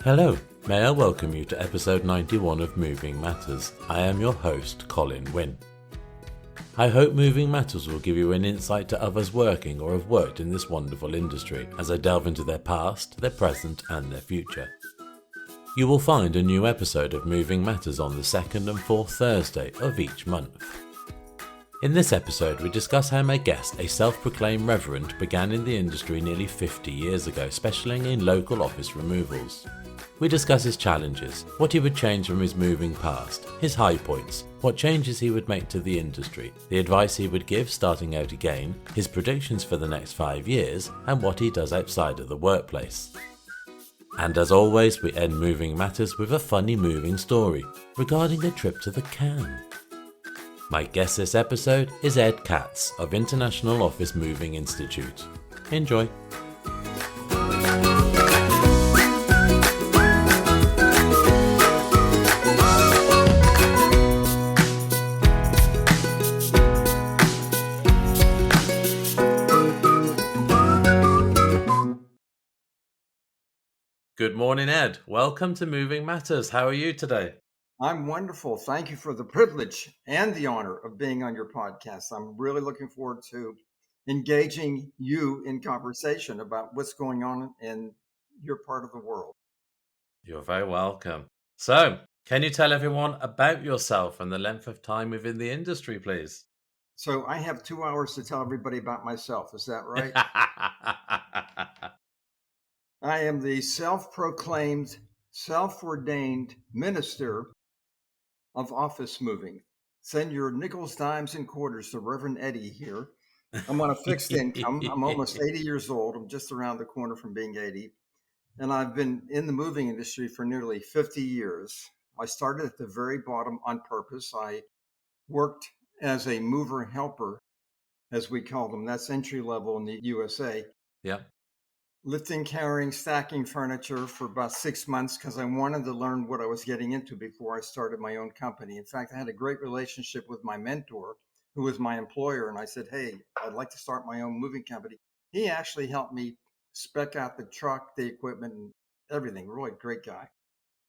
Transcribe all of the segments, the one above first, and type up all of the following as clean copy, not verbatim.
Hello, may I welcome you to episode 91 of Moving Matters. I am your host, Colin Wynn. I hope Moving Matters will give you an insight to others working or have worked in this wonderful industry as I delve into their past, their present and their future. You will find a new episode of Moving Matters on the second and fourth Thursday of each month. In this episode, we discuss how my guest, a self-proclaimed reverend, began in the industry nearly 50 years ago, specialising in local office removals. We discuss his challenges, what he would change from his moving past, his high points, what changes he would make to the industry, the advice he would give starting out again, his predictions for the next 5 years, and what he does outside of the workplace. And as always, we end Moving Matters with a funny moving story regarding a trip to the Can. My guest this episode is Ed Katz of International Office Moving Institute. Enjoy. Good morning, Ed. Welcome to Moving Matters. How are you today? I'm wonderful. Thank you for the privilege and the honor of being on your podcast. I'm really looking forward to engaging you in conversation about what's going on in your part of the world. You're very welcome. So, can you tell everyone about yourself and the length of time within the industry, please? So I have 2 hours to tell everybody about myself. Is that right? I am the self-proclaimed, self-ordained minister of office moving. Send your nickels, dimes, and quarters to Reverend Eddie here. I'm on a fixed income. I'm almost 80 years old. I'm just around the corner from being 80. And I've been in the moving industry for nearly 50 years. I started at the very bottom on purpose. I worked as a mover helper, as we call them. That's entry level in the USA. Yeah. Lifting, carrying, stacking furniture for about 6 months because I wanted to learn what I was getting into before I started my own company. In fact, I had a great relationship with my mentor, who was my employer. And I said, hey, I'd like to start my own moving company. He actually helped me spec out the truck, the equipment, and everything. Really great guy.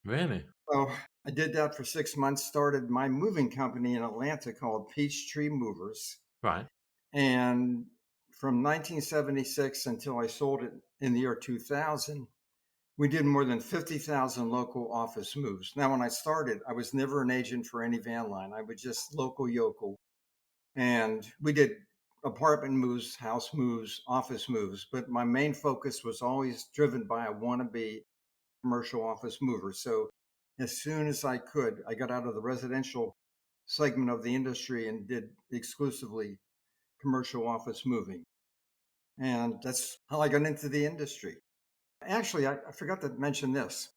Really? So I did that for 6 months, started my moving company in Atlanta called Peachtree Movers. Right. And from 1976 until I sold it in the year 2000, we did more than 50,000 local office moves. Now, when I started, I was never an agent for any van line. I was just local yokel. And we did apartment moves, house moves, office moves. But my main focus was always driven by a wannabe commercial office mover. So as soon as I could, I got out of the residential segment of the industry and did exclusively commercial office moving. And that's how I got into the industry. Actually, I forgot to mention this.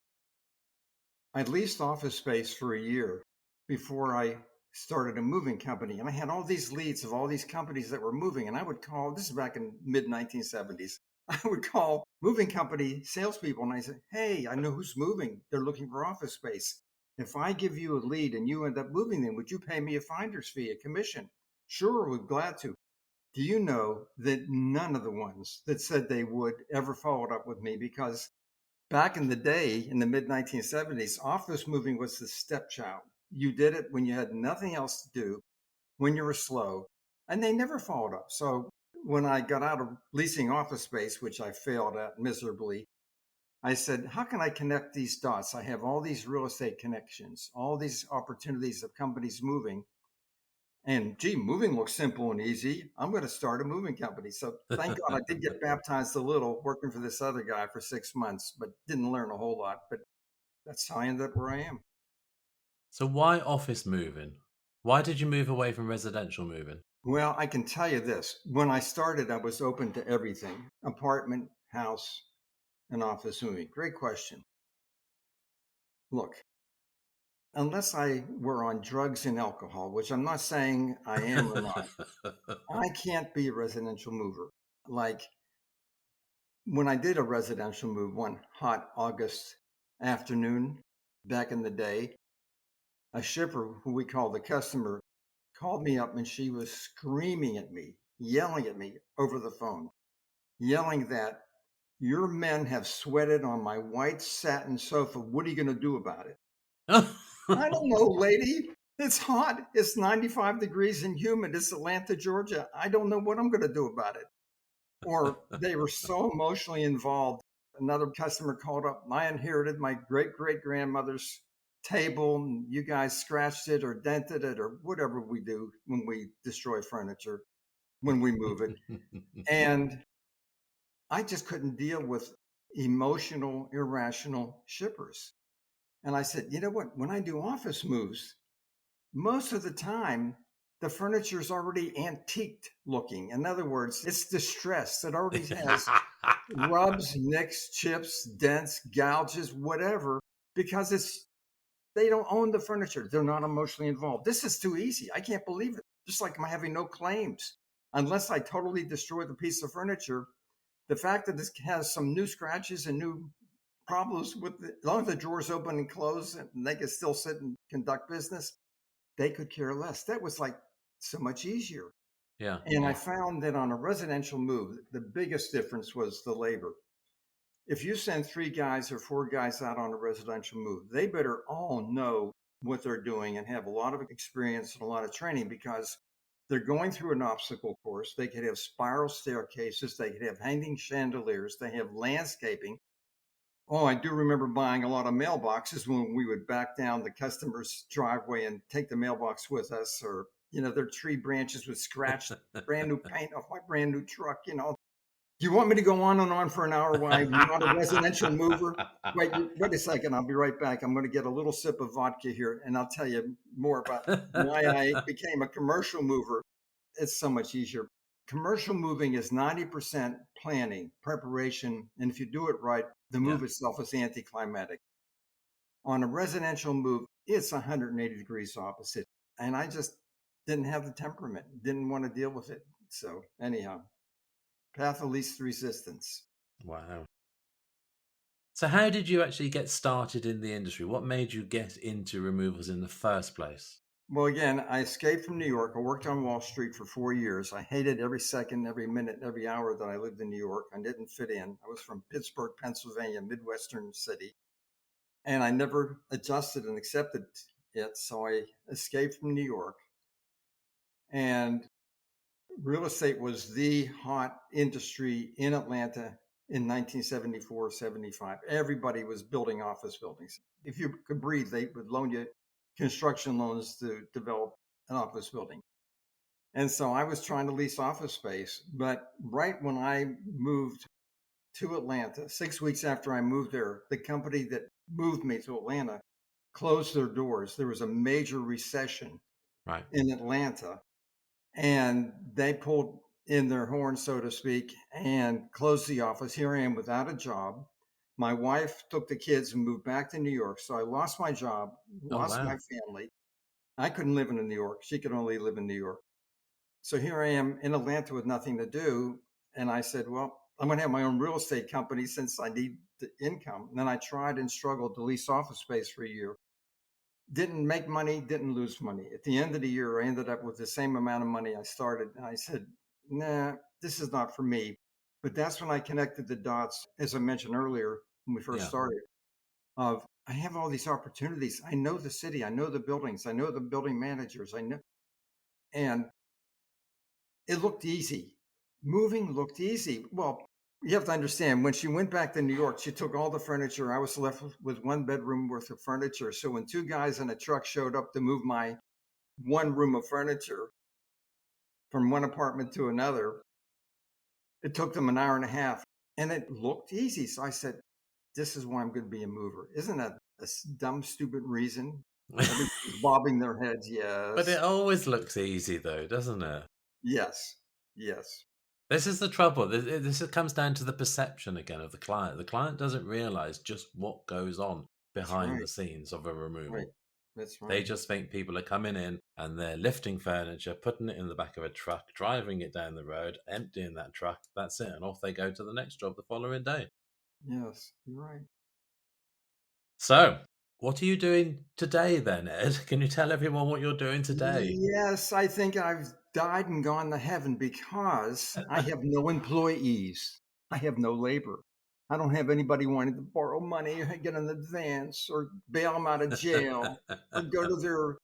I leased office space for a year before I started a moving company. And I had all these leads of all these companies that were moving. And I would call, this is back in mid 1970s, I would call moving company salespeople and I said, hey, I know who's moving. They're looking for office space. If I give you a lead and you end up moving them, would you pay me a finder's fee, a commission? Sure, we're glad to. Do you know that none of the ones that said they would ever followed up with me? Because back in the day, in the mid 1970s, office moving was the stepchild. You did it when you had nothing else to do, when you were slow, and they never followed up. So when I got out of leasing office space, which I failed at miserably, I said, how can I connect these dots? I have all these real estate connections, all these opportunities of companies moving. And gee, moving looks simple and easy. I'm going to start a moving company. So thank God I did get baptized a little working for this other guy for 6 months, but didn't learn a whole lot. But that's how I ended up where I am. So why office moving? Why did you move away from residential moving? Well, I can tell you this. When I started, I was open to everything: apartment, house, and office moving. Great question. Look, unless I were on drugs and alcohol, which I'm not saying I am or not, I can't be a residential mover. Like when I did a residential move one hot August afternoon back in the day, a shipper who we call the customer called me up and she was screaming at me, yelling at me over the phone, yelling that Your men have sweated on my white satin sofa. What are you going to do about it? I don't know, lady. It's hot. It's 95 degrees and humid. It's Atlanta, Georgia. I don't know what I'm going to do about it. Or they were so emotionally involved. Another customer called up. I inherited my great great grandmother's table, and you guys scratched it or dented it or whatever we do when we destroy furniture, when we move it. And I just couldn't deal with emotional, irrational shippers. And I said, you know what? When I do office moves, most of the time, the furniture is already antiqued looking. In other words, it's distressed. It already has rubs, nicks, chips, dents, gouges, whatever, because they don't own the furniture. They're not emotionally involved. This is too easy. I can't believe it. Just like I'm having no claims. Unless I totally destroy the piece of furniture, the fact that this has some new scratches and new problems with it, as long as the drawers open and close and they can still sit and conduct business, they could care less. That was like so much easier. Yeah, And I yeah, found that on a residential move, the biggest difference was the labor. If you send 3 guys or 4 guys out on a residential move, they better all know what they're doing and have a lot of experience and a lot of training, because they're going through an obstacle course. They could have spiral staircases, they could have hanging chandeliers, they have landscaping. Oh, I do remember buying a lot of mailboxes when we would back down the customer's driveway and take the mailbox with us, or, their tree branches would scratch brand new paint off my brand new truck. Do you want me to go on and on for an hour why I'm not a residential mover? Wait a second. I'll be right back. I'm going to get a little sip of vodka here, and I'll tell you more about why I became a commercial mover. It's so much easier. Commercial moving is 90% planning, preparation, and if you do it right, the yeah. move itself is anticlimactic. On a residential move, it's 180 degrees opposite. And I just didn't have the temperament, didn't want to deal with it. So, anyhow, path of least resistance. Wow. So how did you actually get started in the industry? What made you get into removals in the first place? Well, again, I escaped from New York. I worked on Wall Street for 4 years. I hated every second, every minute, every hour that I lived in New York. I didn't fit in. I was from Pittsburgh, Pennsylvania, Midwestern city, and I never adjusted and accepted it. So I escaped from New York, and real estate was the hot industry in Atlanta in 1974, 75. Everybody was building office buildings. If you could breathe, they would loan you construction loans to develop an office building. And so I was trying to lease office space. But right when I moved to Atlanta, 6 weeks after I moved there, the company that moved me to Atlanta closed their doors. There was a major recession Right. in Atlanta, and they pulled in their horn, so to speak, and closed the office. Here I am without a job. My wife took the kids and moved back to New York. So I lost my job, Oh, lost my wow. family. I couldn't live in New York. She could only live in New York. So here I am in Atlanta with nothing to do. And I said, well, I'm going to have my own real estate company since I need the income. And then I tried and struggled to lease office space for a year. Didn't make money, didn't lose money. At the end of the year, I ended up with the same amount of money I started. And I said, nah, this is not for me. But that's when I connected the dots, as I mentioned earlier when we first Yeah. started, of I have all these opportunities. I know the city, I know the buildings, I know the building managers, I know. And it looked easy. Moving looked easy. Well, you have to understand, when she went back to New York, she took all the furniture. I was left with 1 bedroom worth of furniture. So when 2 guys in a truck showed up to move my 1 room of furniture from one apartment to another, it took them an hour and a half, and it looked easy. So I said, this is why I'm going to be a mover. Isn't that a dumb, stupid reason? Everybody's bobbing their heads. But it Yes, always looks easy, though, doesn't it? yes, yes. This is the trouble. This comes down to the perception again of the client. The client doesn't realize just what goes on That's behind right. the scenes of a Right. removal. That's They right. just think people are coming in and they're lifting furniture, putting it in the back of a truck, driving it down the road, emptying that truck. That's it. And off they go to the next job the following day. Yes, you're right. So, what are you doing today then, Ed? Can you tell everyone what you're doing today? Yes, I think I've died and gone to heaven because I have no employees. I have no labor. I don't have anybody wanting to borrow money or get an advance or bail them out of jail or go to their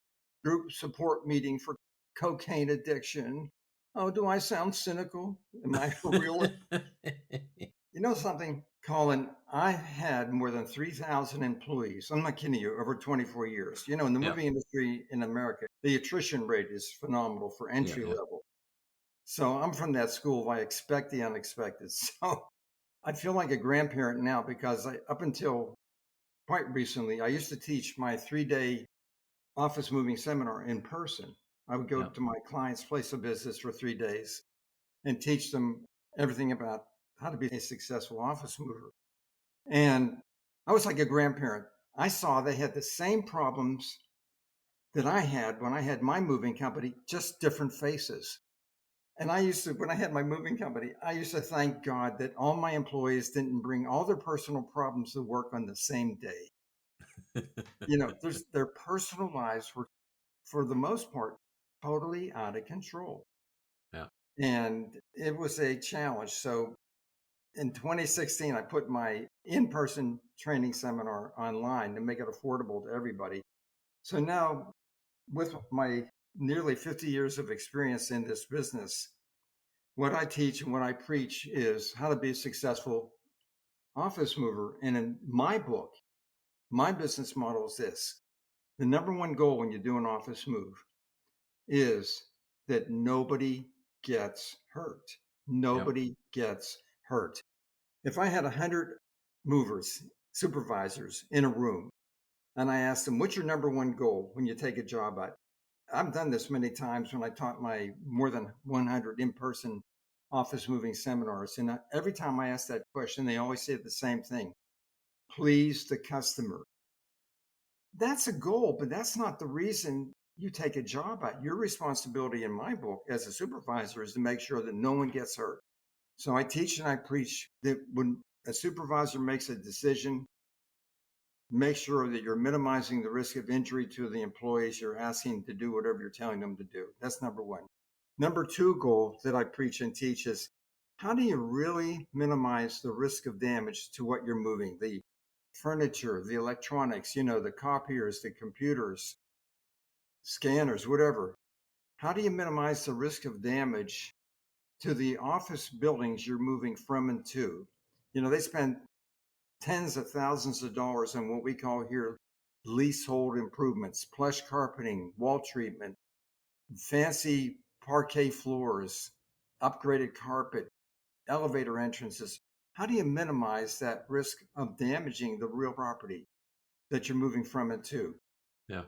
group support meeting for cocaine addiction. Oh, do I sound cynical? Am I a realist? You know something, Colin? I had more than 3,000 employees. I'm not kidding you, over 24 years. You know, in the Yeah, movie industry in America, the attrition rate is phenomenal for yeah, entry yeah, level. So I'm from that school of I expect the unexpected. So I feel like a grandparent now because up until quite recently, I used to teach my 3-day office moving seminar in person. I would go yeah, to my client's place of business for 3 days and teach them everything about how to be a successful office mover. And I was like a grandparent. I saw they had the same problems that I had when I had my moving company, just different faces. And I used to, when I had my moving company, I used to thank God that all my employees didn't bring all their personal problems to work on the same day. You know, their personal lives were, for the most part, totally out of control. yeah, And it was a challenge. So in 2016, I put my in person training seminar online to make it affordable to everybody. So now, with my nearly 50 years of experience in this business, what I teach and what I preach is how to be a successful office mover. And in my book, my business model is this: the number one goal when you do an office move is that nobody gets hurt. yeah, Nobody gets hurt. If I had 100 movers, supervisors in a room, and I asked them, what's your number one goal when you take a job out? I've done this many times when I taught my more than 100 in person office moving seminars. And every time I ask that question, they always say the same thing: please the customer. That's a goal, but that's not the reason you take a job out. Your responsibility in my book as a supervisor is to make sure that no one gets hurt. So I teach and I preach that when a supervisor makes a decision, make sure that you're minimizing the risk of injury to the employees you're asking to do whatever you're telling them to do. That's number one. Number two goal that I preach and teach is how do you really minimize the risk of damage to what you're moving? The furniture, the electronics, you know, the copiers, the computers, scanners, whatever. How do you minimize the risk of damage to the office buildings you're moving from and to? You know, they spend tens of thousands of dollars on what we call here leasehold improvements, plush carpeting, wall treatment, fancy parquet floors, upgraded carpet, elevator entrances. How do you minimize that risk of damaging the real property that you're moving from and to? yeah,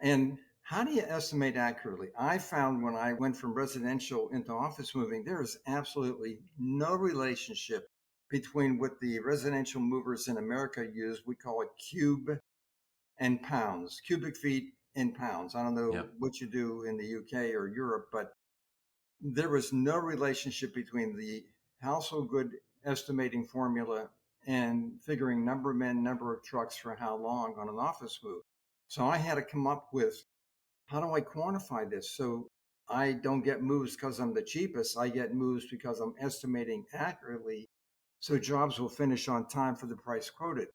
And how do you estimate accurately? I found when I went from residential into office moving, there is absolutely no relationship between what the residential movers in America use. We call it cube and pounds, cubic feet in pounds. I don't yeah, know what you do in the UK or Europe, but there was no relationship between the household good estimating formula and figuring number of men, number of trucks for how long on an office move. So I had to come up with, how do I quantify this? So I don't get moves because I'm the cheapest. I get moves because I'm estimating accurately so jobs will finish on time for the price quoted.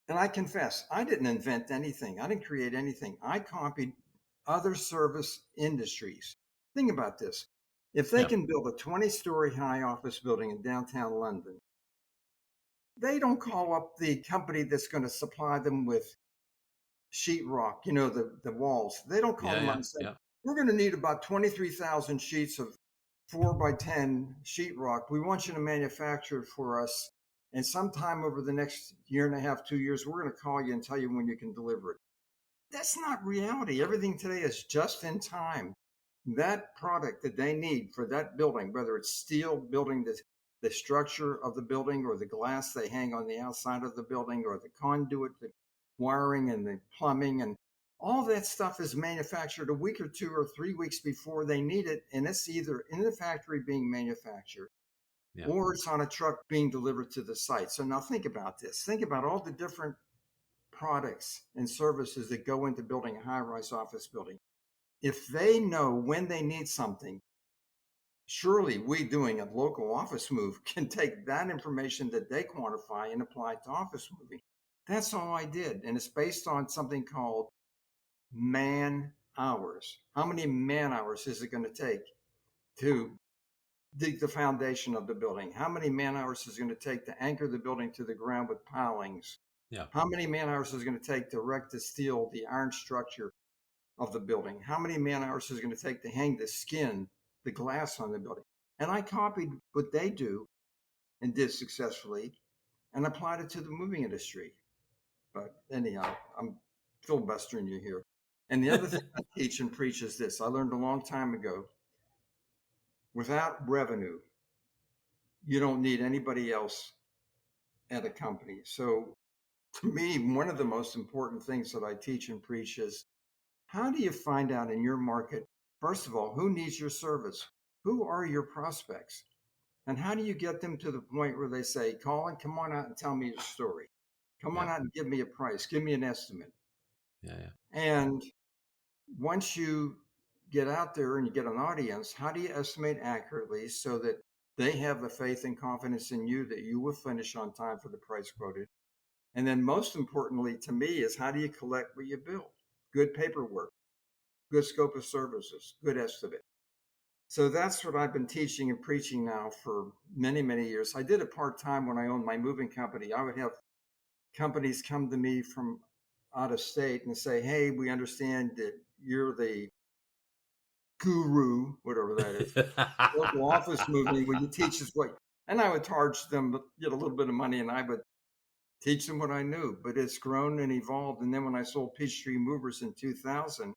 And I confess, I didn't invent anything. I didn't create anything. I copied other service industries. Think about this. If they yeah, can build a 20-story high office building in downtown London, they don't call up the company that's going to supply them with sheetrock, you know, the walls. They don't call yeah, them up yeah, and say, yeah, we're going to need about 23,000 sheets of 4 by 10 sheetrock. We want you to manufacture it for us. And sometime over the next year and a half, 2 years, we're going to call you and tell you when you can deliver it. That's not reality. Everything today is just in time. That product that they need for that building, whether it's steel building the structure of the building or the glass they hang on the outside of the building or the conduit, the wiring and the plumbing and all that stuff is manufactured a week or 2 or 3 weeks before they need it. And it's either in the factory being manufactured yeah, or it's on a truck being delivered to the site. So now think about this. Think about all the different products and services that go into building a high rise office building. If they know when they need something, Surely we doing a local office move can take that information that they quantify and apply it to office moving. That's all I did. And it's based on something called man hours. How many man hours is it going to take to dig the foundation of the building? How many man hours is it going to take to anchor the building to the ground with pilings? Yeah. How many man hours is it going to take to erect the steel, the iron structure of the building? How many man hours is it going to take to hang the skin, the glass on the building? And I copied what they do and did successfully and applied it to the moving industry. But anyhow, I'm filibustering you here. And the other thing I teach and preach is this. I learned a long time ago, without revenue, you don't need anybody else at a company. So to me, one of the most important things that I teach and preach is, how do you find out in your market, first of all, who needs your service? Who are your prospects? And how do you get them to the point where they say, Colin, come on out and tell me your story. Come on Yeah. out and give me a price. Give me an estimate. Yeah. Yeah. And once you get out there and you get an audience, how do you estimate accurately so that they have the faith and confidence in you that you will finish on time for the price quoted? And then most importantly to me is, how do you collect what you build? Good paperwork, good scope of services, good estimate. So that's what I've been teaching and preaching now for many, many years. I did it part-time when I owned my moving company. I would have companies come to me from out of state and say, hey, we understand that you're the guru, whatever that is, local office moving. Will you teach us what? And I would charge them, get a little bit of money, and I would teach them what I knew. But it's grown and evolved. And then when I sold Peachtree Movers in 2000,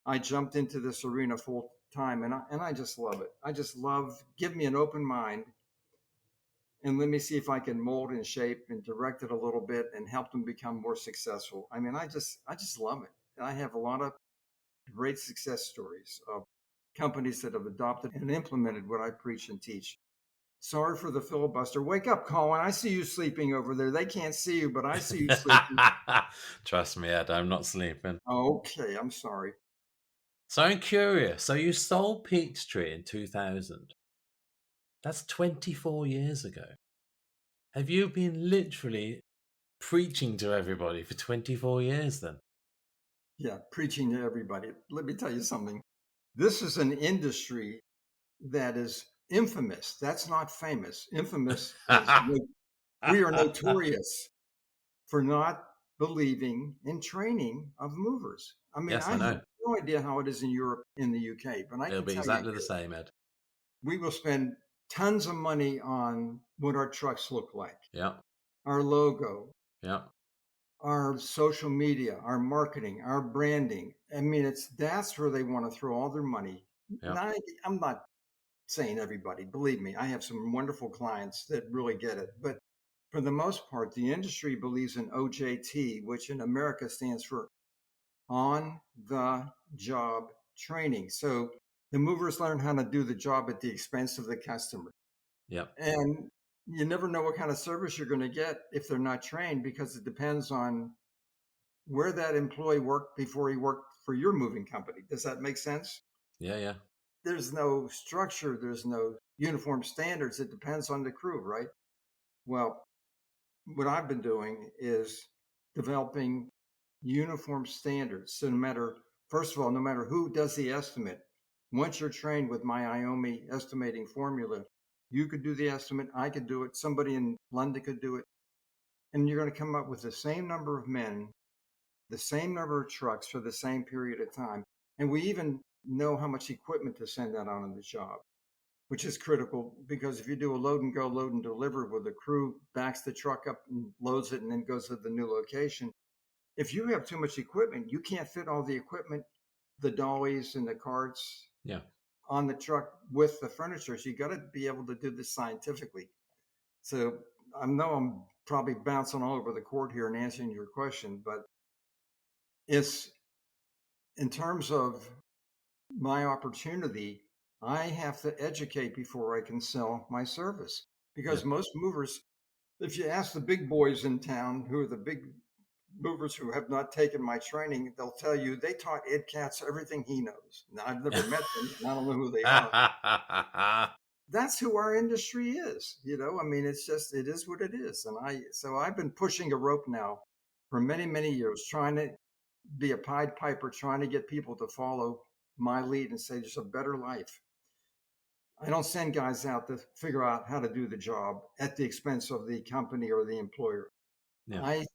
I jumped into this arena full time, and I just love it. I just love, give me an open mind and let me see if I can mold and shape and direct it a little bit and help them become more successful. I mean, I just love it. I have a lot of great success stories of companies that have adopted and implemented what I preach and teach. Sorry for the filibuster. Wake up, Colin. I see you sleeping over there. They can't see you, but I see you sleeping. Trust me, Ed, I'm not sleeping. Okay, I'm sorry. So I'm curious. So you sold Peachtree in 2000. That's 24 years ago. Have you been literally preaching to everybody for 24 years then? Yeah, preaching to everybody. Let me tell you something. This is an industry that is infamous. That's not famous. Infamous is we are notorious for not believing in training of movers. I mean, Yes, I I have know. no idea how it is in Europe, in the UK, but I It'll can be tell you exactly the here, same, Ed. we will spend tons of money on what our trucks look like, Yeah, our logo, yeah, our social media, our marketing, our branding. I mean, that's where they want to throw all their money. yeah, Now, I'm not saying everybody, believe me, I have some wonderful clients that really get it. But for the most part, the industry believes in OJT, which in America stands for on the job training. So the movers learn how to do the job at the expense of the customer. yeah, And you never know what kind of service you're going to get if they're not trained, because it depends on where that employee worked before he worked for your moving company. Does that make sense? yeah, yeah, There's no structure, there's no uniform standards. It depends on the crew, right? Well, what I've been doing is developing uniform standards. So no matter, first of all, no matter who does the estimate, once you're trained with my IOMI estimating formula, you could do the estimate, I could do it, somebody in London could do it, and you're going to come up with the same number of men, the same number of trucks for the same period of time. And we even know how much equipment to send out on the job, which is critical, because if you do a load and go, load and deliver, where the crew backs the truck up and loads it and then goes to the new location, if you have too much equipment, you can't fit all the equipment, the dollies and the carts yeah. on the truck with the furniture. So you got to be able to do this scientifically. So I know I'm probably bouncing all over the court here and answering your question, but it's, in terms of my opportunity, I have to educate before I can sell my service, Yeah. because most movers, if you ask the big boys in town, who are the big movers who have not taken my training, they'll tell you they taught Ed Katz everything he knows. Now, I've never met them, and I don't know who they are. That's who our industry is. I mean, it is what it is. So I've been pushing a rope now for many, many years, trying to be a Pied Piper, trying to get people to follow my lead and say there's a better life. I don't send guys out to figure out how to do the job at the expense of the company or the employer. Yeah. I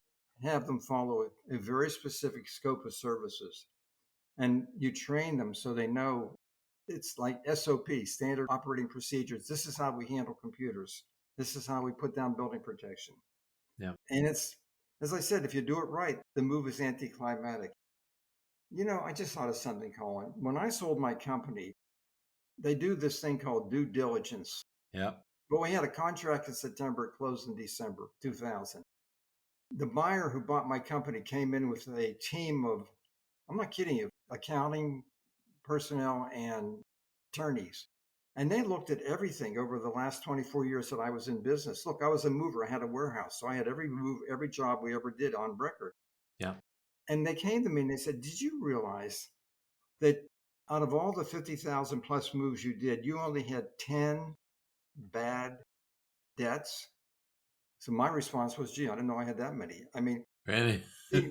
have them follow a very specific scope of services, and you train them so they know. It's like SOP, standard operating procedures. This is how we handle computers. This is how we put down building protection. Yeah. And it's, as I said, if you do it right, the move is anticlimactic. I just thought of something, Colin. When I sold my company, they do this thing called due diligence. Yeah. But we had a contract in September, it closed in December 2000. The buyer who bought my company came in with a team of, I'm not kidding you, accounting personnel and attorneys. And they looked at everything over the last 24 years that I was in business. Look, I was a mover. I had a warehouse. So I had every move, every job we ever did on record. Yeah. And they came to me and they said, did you realize that out of all the 50,000 plus moves you did, you only had 10 bad debts? So my response was, gee, I didn't know I had that many. I mean, Really?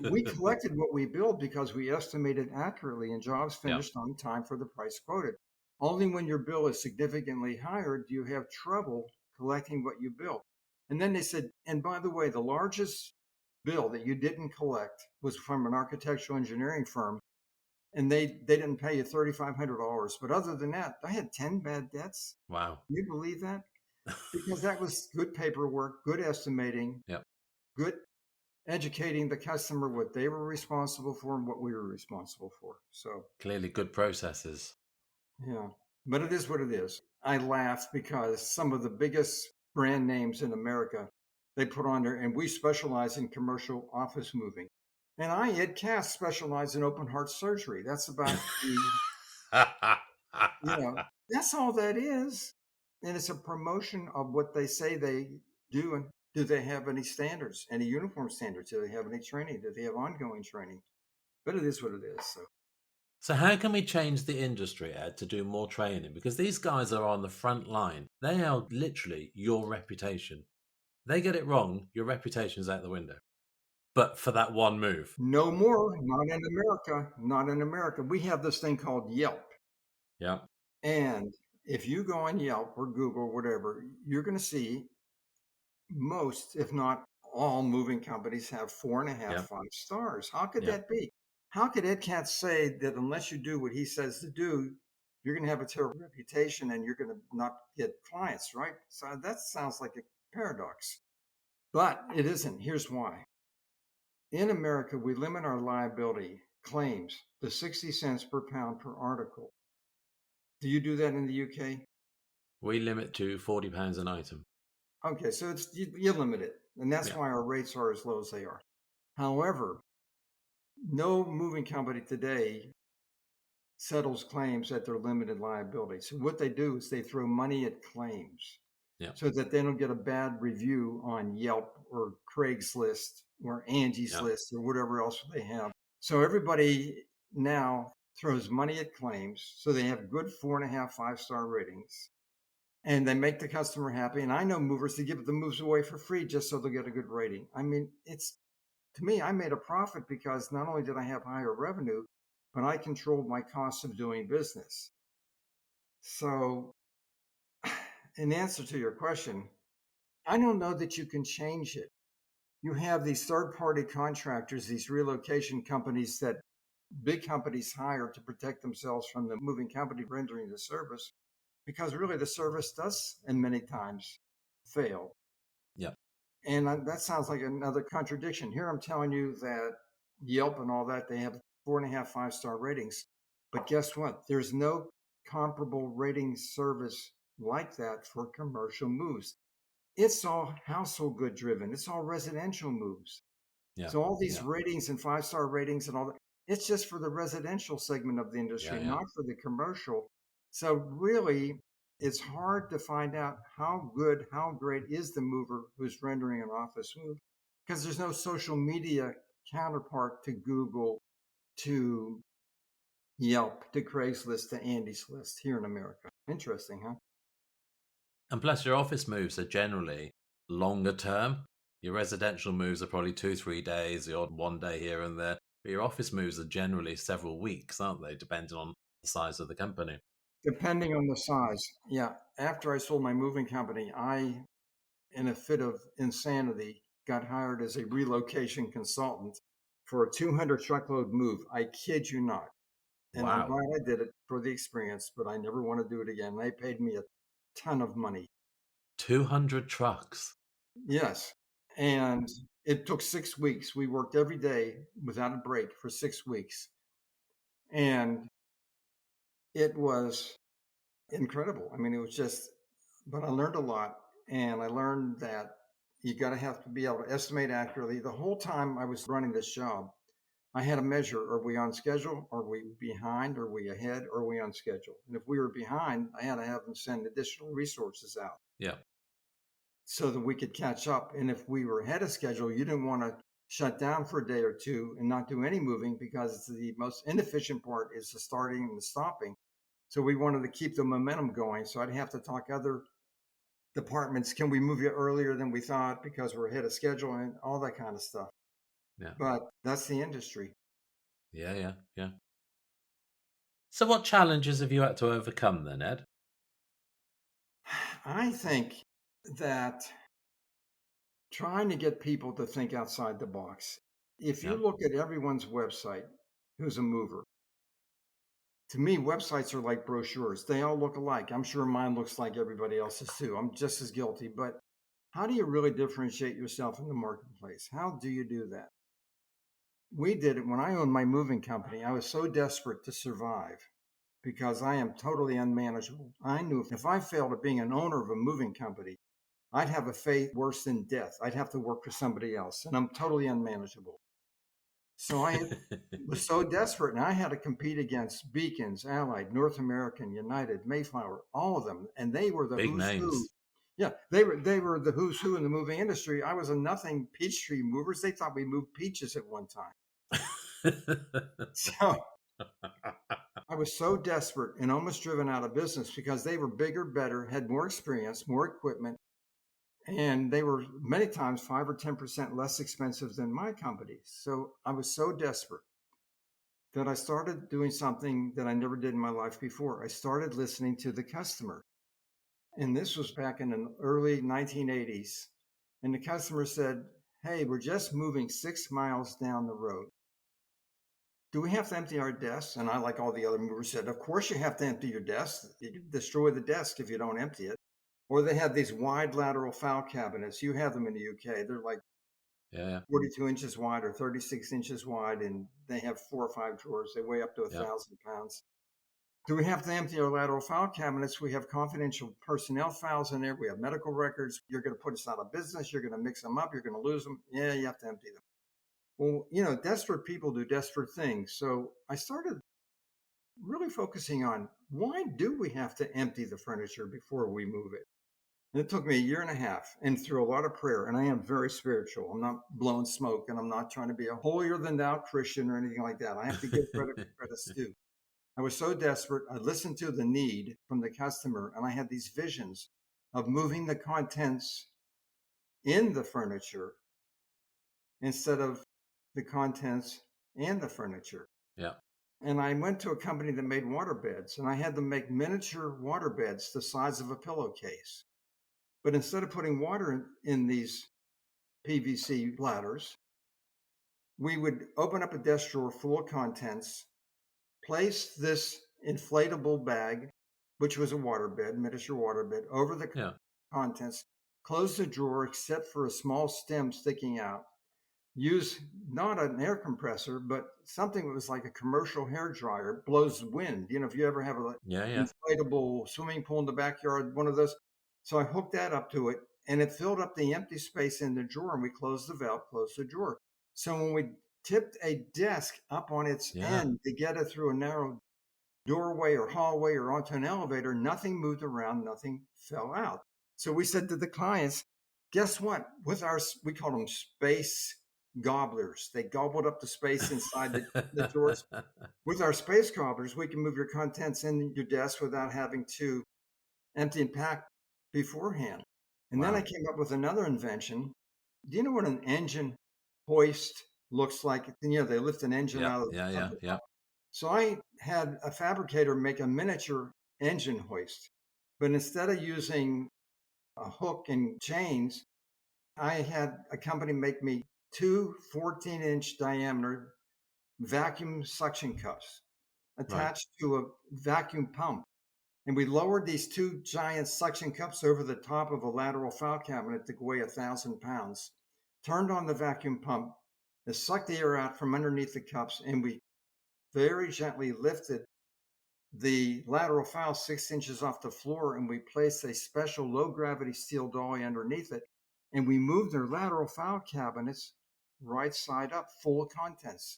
we collected what we billed because we estimated accurately and jobs finished on time for the price quoted. Only when your bill is significantly higher do you have trouble collecting what you bill. And then they said, and by the way, the largest bill that you didn't collect was from an architectural engineering firm, and they didn't pay you $3,500. But other than that, I had 10 bad debts. Wow. Can you believe that? Because that was good paperwork, good estimating, Yep. good educating the customer what they were responsible for and what we were responsible for. So Clearly good processes. yeah, but it is what it is. I laugh because some of the biggest brand names in America, they put on there, and we specialize in commercial office moving. And I, Ed Katz, specialize in open heart surgery. That's about that's all that is. And it's a promotion of what they say they do. And do they have any standards, any uniform standards? Do they have any training? Do they have ongoing training? But it is what it is. So how can we change the industry, Ed, to do more training? Because these guys are on the front line. They are literally your reputation. They get it wrong, your reputation's out the window. But for that one move. No more, not in America. Not in America. We have this thing called Yelp. Yeah. And if you go on Yelp or Google, whatever, you're going to see most, if not all, moving companies have 4.5, Yeah. 5 stars. How could Yeah. that be? How could Ed Katz say that unless you do what he says to do, you're going to have a terrible reputation and you're going to not get clients, right? So that sounds like a paradox. But it isn't. Here's why. In America, we limit our liability claims to 60 cents per pound per article. Do you do that in the UK? We limit to £40 an item. Okay, so it's you limit it, and that's Yeah. why our rates are as low as they are. However, no moving company today settles claims at their limited liability. So what they do is they throw money at claims, Yeah. so that they don't get a bad review on Yelp or Craigslist or Angie's Yeah. List or whatever else they have. So everybody now throws money at claims, so they have good 4.5, 5-star ratings, and they make the customer happy. And I know movers that give the moves away for free just so they'll get a good rating. I mean, to me, I made a profit because not only did I have higher revenue, but I controlled my costs of doing business. So in answer to your question, I don't know that you can change it. You have these third-party contractors, these relocation companies that big companies hire to protect themselves from the moving company rendering the service, because really the service does, and many times, fail. Yeah. And that sounds like another contradiction. Here I'm telling you that Yelp and all that, they have 4.5, 5-star ratings. But guess what? There's no comparable rating service like that for commercial moves. It's all household good driven. It's all residential moves. Yeah. So all these ratings and 5-star ratings and all that, it's just for the residential segment of the industry, not for the commercial. So really, it's hard to find out how good, how great is the mover who's rendering an office move, because there's no social media counterpart to Google, to Yelp, to Craigslist, to Andy's List here in America. Interesting, huh? And plus, your office moves are generally longer term. Your residential moves are probably 2-3 days, the odd one day here and there. But your office moves are generally several weeks, aren't they? Depending on the size of the company. Depending on the size. Yeah. After I sold my moving company, I, in a fit of insanity, got hired as a relocation consultant for a 200 truckload move. I kid you not. And I'm Wow. glad I did it for the experience, but I never want to do it again. They paid me a ton of money. 200 trucks. Yes. And it took 6 weeks. We worked every day without a break for 6 weeks. And it was incredible. I mean, it was just, but I learned a lot. And I learned that you got to have to be able to estimate accurately. The whole time I was running this job, I had to measure, are we on schedule? Are we behind? Are we ahead? Are we on schedule? And if we were behind, I had to have them send additional resources out Yeah. so that we could catch up. And if we were ahead of schedule, you didn't want to shut down for a day or two and not do any moving, because it's the most inefficient part is the starting and the stopping. So we wanted to keep the momentum going. So I'd have to talk other departments. Can we move you earlier than we thought because we're ahead of schedule and all that kind of stuff? Yeah. But that's the industry. Yeah. So what challenges have you had to overcome then, Ed? I think that trying to get people to think outside the box. If you Yeah. look at everyone's website who's a mover, to me, websites are like brochures. They all look alike. I'm sure mine looks like everybody else's too. I'm just as guilty. But how do you really differentiate yourself in the marketplace? How do you do that? We did it when I owned my moving company. I was so desperate to survive because I am totally unmanageable. I knew if I failed at being an owner of a moving company, I'd have a fate worse than death. I'd have to work for somebody else, and I'm totally unmanageable. So I was so desperate, and I had to compete against Beacons, Allied, North American, United, Mayflower, all of them, and they were the Big who's who. names. Yeah, they were the who's who in the moving industry. I was a nothing peach tree movers. They thought we moved peaches at one time. So I was so desperate and almost driven out of business because they were bigger, better, had more experience, more equipment, and they were many times 5 or 10% less expensive than my company. So I was so desperate that I started doing something that I never did in my life before. I started listening to the customer. And this was back in the early 1980s. And the customer said, "Hey, we're just moving 6 miles down the road. Do we have to empty our desks?" And I, like all the other movers, said, "Of course you have to empty your desk. You destroy the desk if you don't empty it." Or they had these wide lateral file cabinets. You have them in the UK. They're like Yeah. 42 inches wide or 36 inches wide, and they have 4 or 5 drawers. They weigh up to 1,000 pounds. Do we have to empty our lateral file cabinets? We have confidential personnel files in there. We have medical records. You're going to put us out of business. You're going to mix them up. You're going to lose them. Yeah, you have to empty them. Well, desperate people do desperate things. So I started really focusing on, why do we have to empty the furniture before we move it? And it took me a year and a half and through a lot of prayer. And I am very spiritual. I'm not blowing smoke, and I'm not trying to be a holier than thou Christian or anything like that. I have to give credit where credit's due. I was so desperate. I listened to the need from the customer, and I had these visions of moving the contents in the furniture instead of the contents and the furniture. Yeah. And I went to a company that made water beds, and I had them make miniature water beds the size of a pillowcase. But instead of putting water in these PVC bladders, we would open up a desk drawer full of contents, place this inflatable bag, which was a waterbed, miniature waterbed, over the Yeah. contents, close the drawer except for a small stem sticking out, use not an air compressor, but something that was like a commercial hair dryer, blows wind. If you ever have an Yeah. inflatable swimming pool in the backyard, one of those. So I hooked that up to it, and it filled up the empty space in the drawer, and we closed the valve, closed the drawer. So when we tipped a desk up on its Yeah. end to get it through a narrow doorway or hallway or onto an elevator, nothing moved around, nothing fell out. So we said to the clients, guess what? With our, we call them space gobblers. They gobbled up the space inside the drawers. With our space gobblers, we can move your contents in your desk without having to empty and pack beforehand. And then I Wow. came up with another invention. Do you know what an engine hoist looks like? They lift an engine Yeah, out yeah, of yeah, the. yeah. So I had a fabricator make a miniature engine hoist, but instead of using a hook and chains, I had a company make me two 14-inch diameter vacuum suction cups Right. attached to a vacuum pump. And we lowered these two giant suction cups over the top of a lateral file cabinet that weigh 1,000 pounds, turned on the vacuum pump, it sucked the air out from underneath the cups, and we very gently lifted the lateral file 6 inches off the floor, and we placed a special low gravity steel dolly underneath it. And we moved their lateral file cabinets right side up, full of contents.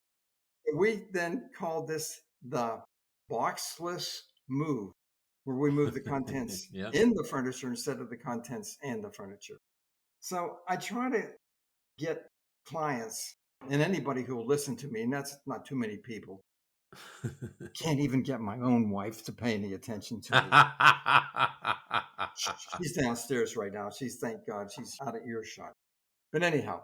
We then called this the boxless move, where we move the contents Yeah. in the furniture instead of the contents and the furniture. So I try to get clients and anybody who will listen to me, and that's not too many people. Can't even get my own wife to pay any attention to me. She's downstairs right now. Thank God, she's out of earshot. But anyhow,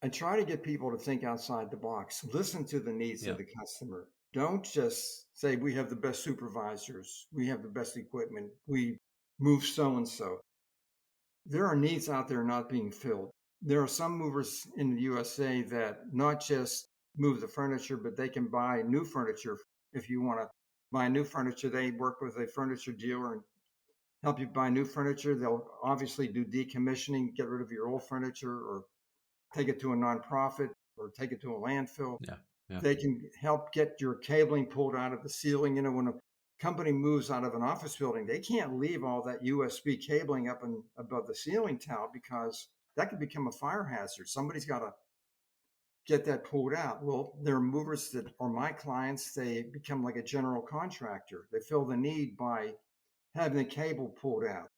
I try to get people to think outside the box, listen to the needs Yeah. of the customer. Don't just say, we have the best supervisors, we have the best equipment, we move so and so. There are needs out there not being filled. There are some movers in the USA that not just move the furniture, but they can buy new furniture. If you want to buy new furniture, they work with a furniture dealer and help you buy new furniture. They'll obviously do decommissioning, get rid of your old furniture, or take it to a nonprofit, or take it to a landfill. Yeah. Yeah. They can help get your cabling pulled out of the ceiling. When a company moves out of an office building, they can't leave all that USB cabling up and above the ceiling tile, because that could become a fire hazard. Somebody's got to get that pulled out. Well, there are movers that are my clients. They become like a general contractor. They fill the need by having the cable pulled out.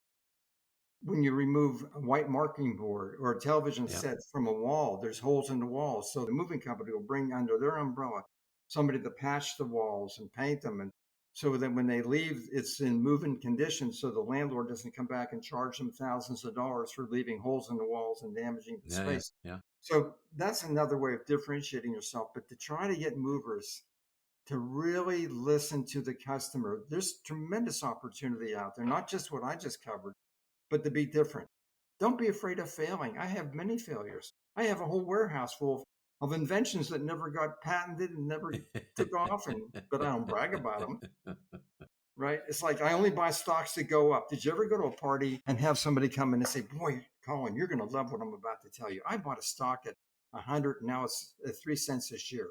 When you remove a white marking board or a television Yeah. set from a wall, there's holes in the walls. So the moving company will bring under their umbrella somebody to patch the walls and paint them. And so that when they leave, it's in moving condition. So the landlord doesn't come back and charge them thousands of dollars for leaving holes in the walls and damaging the Yeah. Yeah. space. Yeah. So that's another way of differentiating yourself. But to try to get movers to really listen to the customer, there's tremendous opportunity out there, not just what I just covered, but to be different. Don't be afraid of failing. I have many failures. I have a whole warehouse full of inventions that never got patented and never took off, but I don't brag about them, right? It's like I only buy stocks that go up. Did you ever go to a party and have somebody come in and say, boy, Colin, you're going to love what I'm about to tell you. I bought a stock at 100 and now it's at 3 cents a share.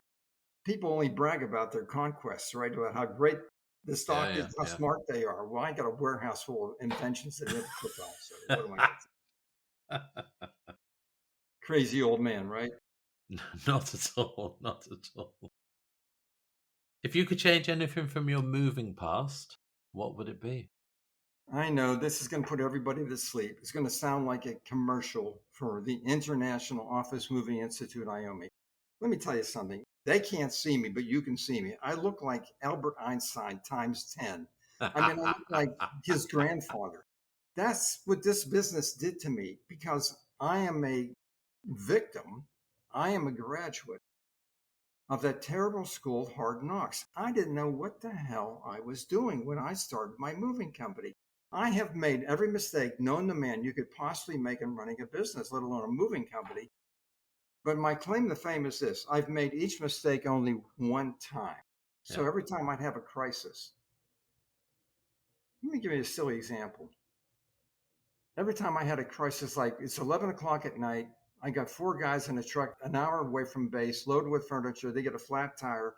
People only brag about their conquests, right? About how great the stock is, Yeah. how Yeah. smart they are. Well, I got a warehouse full of inventions that never took off. So what am I going to do? Crazy old man, right? Not at all. Not at all. If you could change anything from your moving past, what would it be? I know this is going to put everybody to sleep. It's going to sound like a commercial for the International Office Moving Institute, IOMI. Let me tell you something. They can't see me, but you can see me. I look like Albert Einstein times 10. I mean, I look like his grandfather. That's what this business did to me, because I am a victim. I am a graduate of that terrible school of hard knocks. I didn't know what the hell I was doing when I started my moving company. I have made every mistake known to man you could possibly make in running a business, let alone a moving company. But my claim to fame is this: I've made each mistake only one time. So Yeah. every time I'd have a crisis. Let me give you a silly example. Every time I had a crisis, like it's 11 o'clock at night, I got 4 guys in a truck an hour away from base, loaded with furniture. They get a flat tire.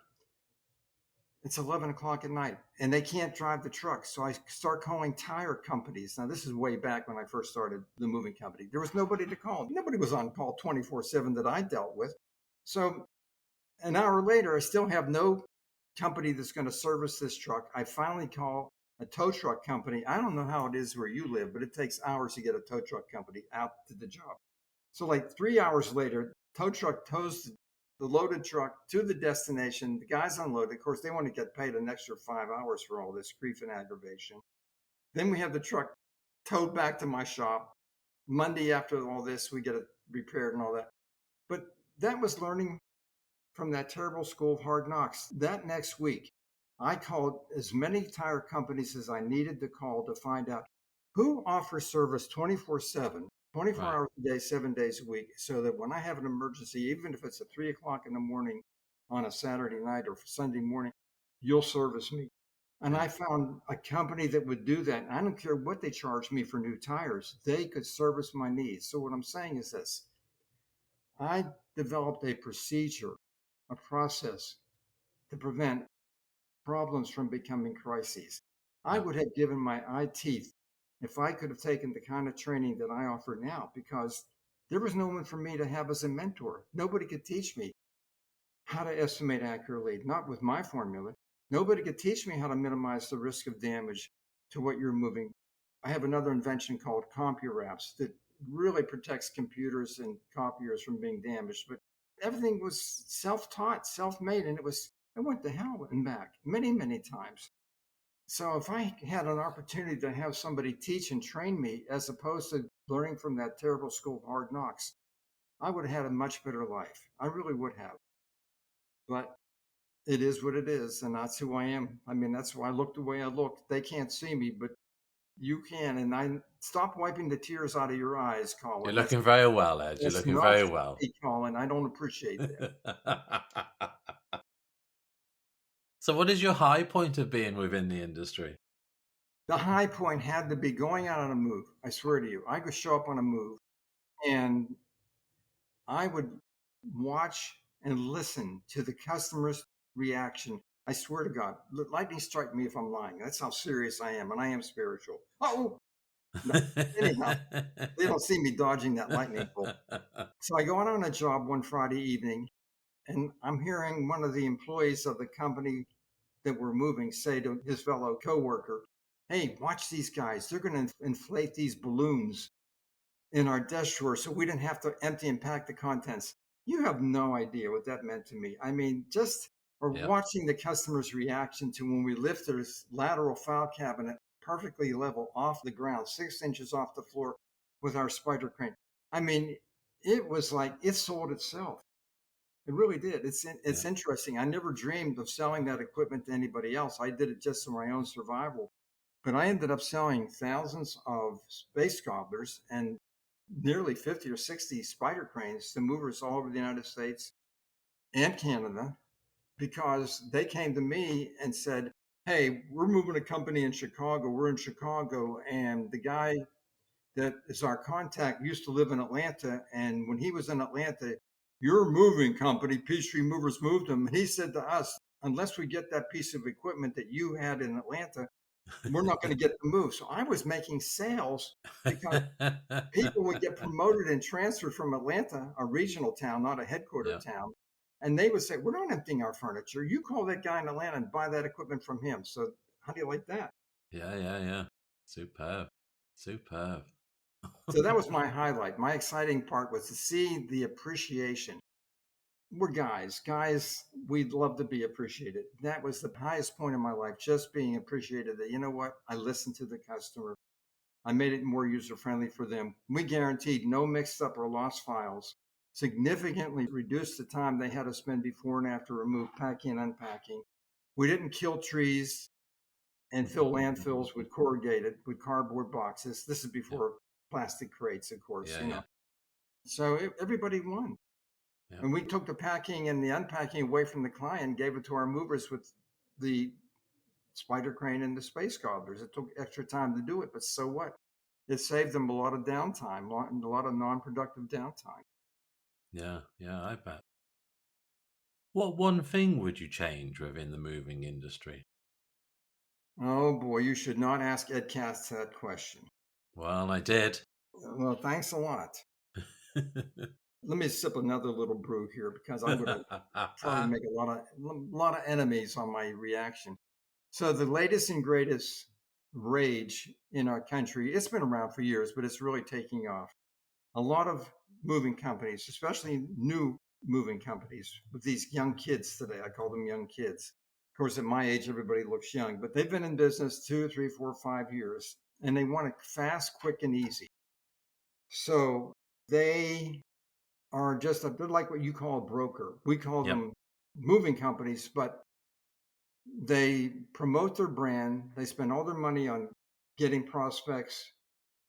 It's 11 o'clock at night and they can't drive the truck. So I start calling tire companies. Now, this is way back when I first started the moving company. There was nobody to call. Nobody was on call 24/7 that I dealt with. So an hour later, I still have no company that's going to service this truck. I finally call a tow truck company. I don't know how it is where you live, but it takes hours to get a tow truck company out to the job. So like 3 hours later, tow truck tows the loaded truck to the destination. The guys unload. Of course, they want to get paid an extra 5 hours for all this grief and aggravation. Then we have the truck towed back to my shop. Monday after all this, we get it repaired and all that. But that was learning from that terrible school of hard knocks. That next week, I called as many tire companies as I needed to call to find out who offers service 24/7, 24 Right. hours a day, 7 days a week, so that when I have an emergency, even if it's at 3 o'clock in the morning on a Saturday night or Sunday morning, you'll service me. And Yeah. I found a company that would do that. I don't care what they charge me for new tires. They could service my needs. So what I'm saying is this. I developed a procedure, a process to prevent problems from becoming crises. I Yeah. would have given my eye teeth if I could have taken the kind of training that I offer now, because there was no one for me to have as a mentor. Nobody could teach me how to estimate accurately, not with my formula. Nobody could teach me how to minimize the risk of damage to what you're moving. I have another invention called CompuWraps that really protects computers and copiers from being damaged. But everything was self-taught, self-made, and I went to hell and back many, many times. So if I had an opportunity to have somebody teach and train me as opposed to learning from that terrible school of hard knocks, I would have had a much better life. I really would have. But it is what it is, and that's who I am. I mean, that's why I look the way I look. They can't see me, but you can. And I stop wiping the tears out of your eyes, You're Colin. looking very well, Ed. You're That's looking not very well. funny, Colin. I don't appreciate that. So, what is your high point of being within the industry? The high point had to be going out on a move. I swear to you, I could show up on a move, and I would watch and listen to the customer's reaction. I swear to God, lightning strike me if I'm lying. That's how serious I am, and I am spiritual. Oh, no. Anyhow, they don't see me dodging that lightning bolt. So I go out on a job one Friday evening, and I'm hearing one of the employees of the company that we're moving say to his fellow coworker, "Hey, watch these guys. They're going to inflate these balloons in our desk drawer so we didn't have to empty and pack the contents." You have no idea what that meant to me. I mean, just or Yeah. watching the customer's reaction to when we lifted this lateral file cabinet perfectly level off the ground, 6 inches off the floor with our spider crane. I mean, it was like it sold itself. It really did. It's Yeah. interesting. I never dreamed of selling that equipment to anybody else. I did it just for my own survival. But I ended up selling thousands of space gobblers and nearly 50 or 60 spider cranes to movers all over the United States and Canada, because they came to me and said, "Hey, we're moving a company in Chicago. We're in Chicago, and the guy that is our contact used to live in Atlanta. And when he was in Atlanta, your moving company, Peachtree Movers, moved him. And he said to us, unless we get that piece of equipment that you had in Atlanta, we're not going to get the move." So I was making sales because people would get promoted and transferred from Atlanta, a regional town, not a headquarter Yeah. town. And they would say, "We're not emptying our furniture. You call that guy in Atlanta and buy that equipment from him." So how do you like that? Yeah. Superb. Superb. So that was my highlight. My exciting part was to see the appreciation. We're guys. Guys, we'd love to be appreciated. That was the highest point in my life, just being appreciated that, you know what? I listened to the customer. I made it more user friendly for them. We guaranteed no mixed up or lost files, significantly reduced the time they had to spend before and after a move, packing and unpacking. We didn't kill trees and fill landfills with with cardboard boxes. This is Yeah. before plastic crates, of course, Yeah. So everybody won. Yeah. And we took the packing and the unpacking away from the client, gave it to our movers with the spider crane and the space gobblers. It took extra time to do it, but so what? It saved them a lot of downtime, a lot of non-productive downtime. Yeah. I bet. What one thing would you change within the moving industry? Oh boy, you should not ask Ed Katz that question. Well, I did. Well, thanks a lot. Let me sip another little brew here because I'm going to probably make a lot of enemies on my reaction. So the latest and greatest rage in our country, it's been around for years, but it's really taking off. A lot of moving companies, especially new moving companies with these young kids today. I call them young kids. Of course, at my age, everybody looks young, but they've been in business 2, 3, 4, 5 years, and they want it fast, quick, and easy. So they are just a bit like what you call a broker. We call Yep. them moving companies, but they promote their brand. They spend all their money on getting prospects,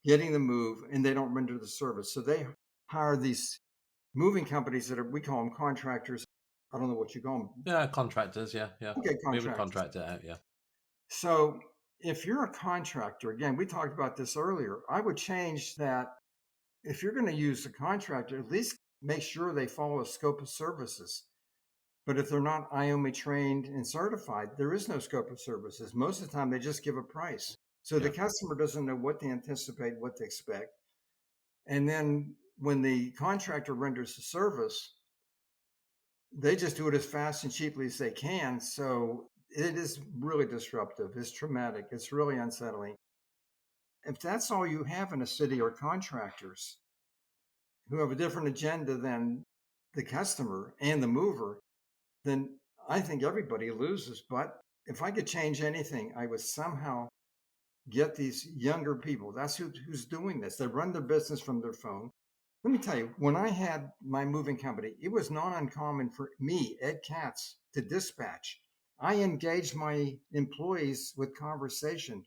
getting the move, and they don't render the service. So they hire these moving companies that are, we call them contractors. I don't know what you call them. Yeah, contractors. Yeah, yeah. Okay, We would contractors. contract it out. Yeah. So if you're a contractor, again, we talked about this earlier, I would change that. If you're going to use a contractor, at least make sure they follow a scope of services. But if they're not IOMI trained and certified, there is no scope of services. Most of the time, they just give a price. So the Yeah. customer doesn't know what to anticipate, what to expect. And then when the contractor renders the service, they just do it as fast and cheaply as they can. So it is really disruptive. It's traumatic. It's really unsettling. If that's all you have in a city or contractors who have a different agenda than the customer and the mover, then I think everybody loses. But if I could change anything, I would somehow get these younger people. That's who's doing this. They run their business from their phone. Let me tell you, when I had my moving company, it was not uncommon for me, Ed Katz, to dispatch. I engaged my employees with conversation.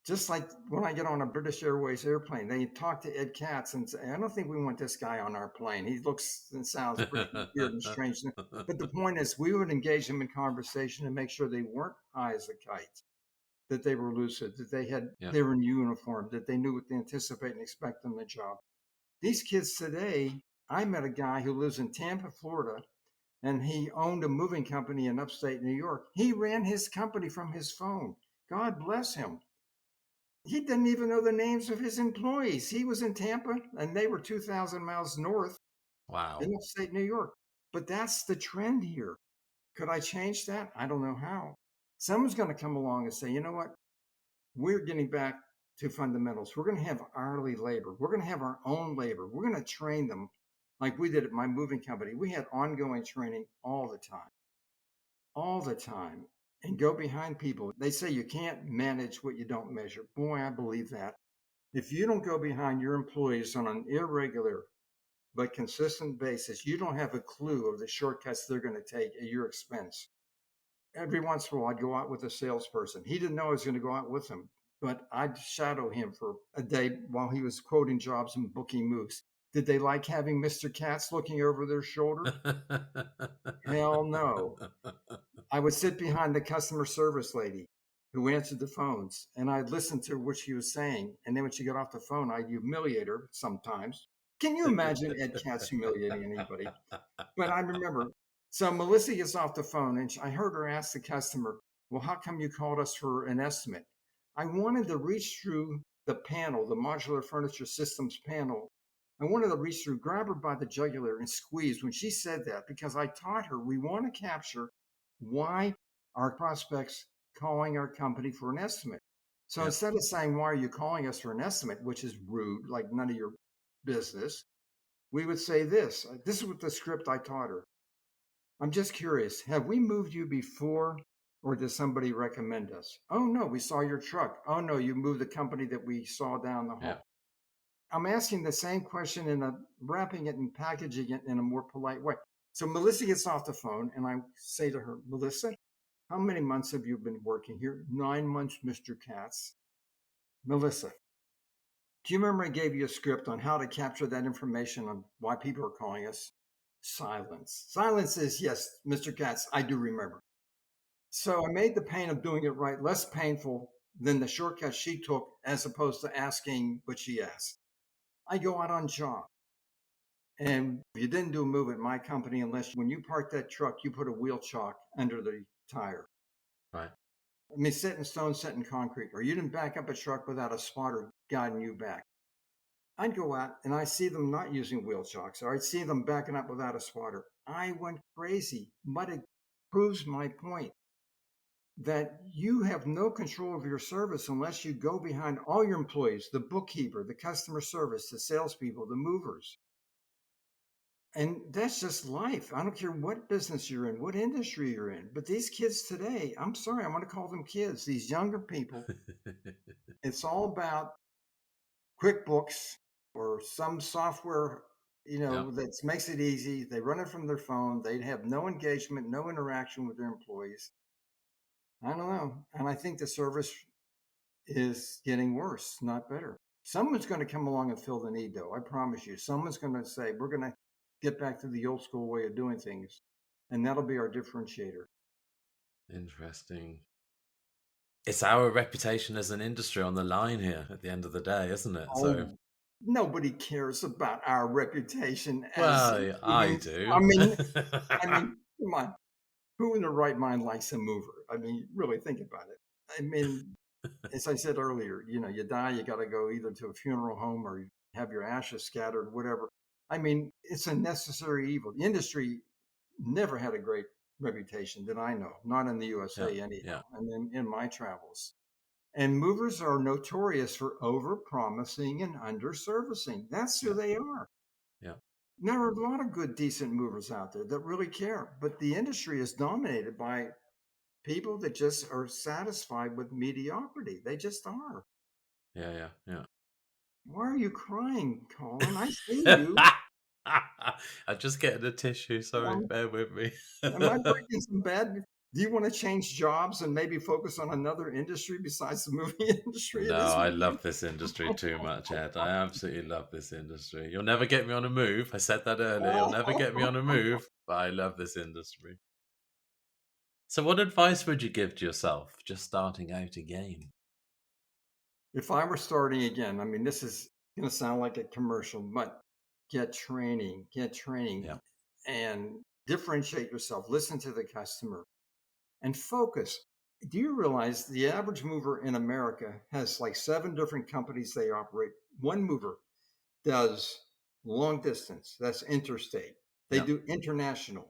Just like when I get on a British Airways airplane, they talk to Ed Katz and say, I don't think we want this guy on our plane. He looks and sounds pretty weird and strange. But the point is, we would engage them in conversation and make sure they weren't high as a kite, that they were lucid, that Yeah. they were in uniform, that they knew what to anticipate and expect on the job. These kids today, I met a guy who lives in Tampa, Florida, and he owned a moving company in upstate New York. He ran his company from his phone. God bless him. He didn't even know the names of his employees. He was in Tampa and they were 2,000 miles north Wow. in upstate New York. But that's the trend here. Could I change that? I don't know how. Someone's going to come along and say, you know what? We're getting back to fundamentals. We're going to have hourly labor. We're going to have our own labor. We're going to train them like we did at my moving company. We had ongoing training all the time, and go behind people. They say you can't manage what you don't measure. Boy, I believe that. If you don't go behind your employees on an irregular but consistent basis, you don't have a clue of the shortcuts they're going to take at your expense. Every once in a while, I'd go out with a salesperson. He didn't know I was going to go out with him, but I'd shadow him for a day while he was quoting jobs and booking moves. Did they like having Mr. Katz looking over their shoulder? Hell no. I would sit behind the customer service lady who answered the phones, and I'd listen to what she was saying. And then when she got off the phone, I'd humiliate her sometimes. Can you imagine Ed Katz humiliating anybody? But I remember, so Melissa gets off the phone, and I heard her ask the customer, well, how come you called us for an estimate? I wanted to reach through the panel, the modular furniture systems panel. I wanted to reach through, grab her by the jugular and squeeze when she said that, because I taught her we want to capture why are prospects calling our company for an estimate. So Yeah. instead of saying, why are you calling us for an estimate, which is rude, like none of your business, we would say this. This is what the script I taught her. I'm just curious, have we moved you before, or does somebody recommend us? Oh, no, we saw your truck. Oh, no, you moved the company that we saw down the hall. Yeah. I'm asking the same question and wrapping it and packaging it in a more polite way. So Melissa gets off the phone and I say to her, Melissa, how many months have you been working here? 9 months, Mr. Katz. Melissa, do you remember I gave you a script on how to capture that information on why people are calling us? Silence. Silence is, yes, Mr. Katz, I do remember. So I made the pain of doing it right less painful than the shortcut she took as opposed to asking what she asked. I go out on job. And you didn't do a move at my company unless when you parked that truck, you put a wheel chock under the tire. Right. I mean, set in stone, set in concrete, or you didn't back up a truck without a spotter guiding you back. I'd go out and I see them not using wheel chocks, or I'd see them backing up without a spotter. I went crazy, but it proves my point that you have no control of your service unless you go behind all your employees, the bookkeeper, the customer service, the salespeople, the movers. And that's just life. I don't care what business you're in, what industry you're in. But these kids today, I'm sorry, I'm going to call them kids, these younger people, it's all about QuickBooks or some software, Yeah, that makes it easy. They run it from their phone. They have no engagement, no interaction with their employees. I don't know. And I think the service is getting worse, not better. Someone's going to come along and fill the need, though. I promise you. Someone's going to say, we're going to get back to the old school way of doing things. And that'll be our differentiator. interesting. It's our reputation as an industry on the line here at the end of the day, isn't it? So, Oh, nobody cares about our reputation as well, I moving. do. I mean, I mean, come on. Who in their right mind likes a mover? I mean, really think about it. I mean, as I said earlier, you die, you got to go either to a funeral home or you have your ashes scattered, whatever. I mean, it's a necessary evil. The industry never had a great reputation that I know, not in the Yeah, USA yeah, anyhow, and then in my travels. And movers are notorious for over promising and under servicing. That's who yeah, they are. yeah, There are a lot of good, decent movers out there that really care, but the industry is dominated by people that just are satisfied with mediocrity. They just are. yeah, yeah, Why are you crying, Colin? I see yeah. you. I'm just getting a tissue. Sorry, Um, bear with me. am I breaking some bad? Do you want to change jobs and maybe focus on another industry besides the movie industry No, at this I moment? love this industry too much, Ed. I absolutely love this industry. You'll never get me on a move. I said that earlier. You'll never get me on a move, but I love this industry. So, what advice would you give to yourself just starting out again? If I were starting again, I mean, this is going to sound like a commercial, but get Yeah, training and differentiate yourself, listen to the customer and focus. Do you realize the average mover in America has like 7 different companies they operate? One mover does long distance, that's interstate. They yeah, do international,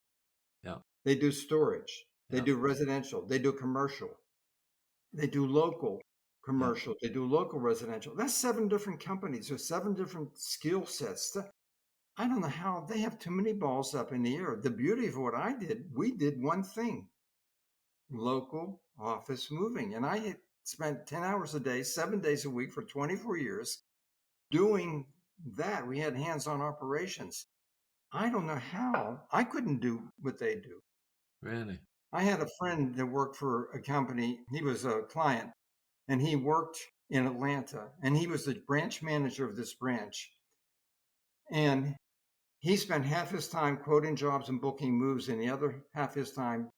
yeah, they do storage, they yeah, do residential, they do commercial, they do local yeah. commercial, they do local residential. That's 7 different companies with 7 different skill sets. I don't know how they have too many balls up in the air. The beauty of what I did, we did one thing: local office moving. And I had spent 10 hours a day, 7 days a week for 24 years doing that. We had hands on operations. I don't know how I couldn't do what they do. Really? I had a friend that worked for a company. He was a client and he worked in Atlanta and he was the branch manager of this branch. And he spent half his time quoting jobs and booking moves and the other half his time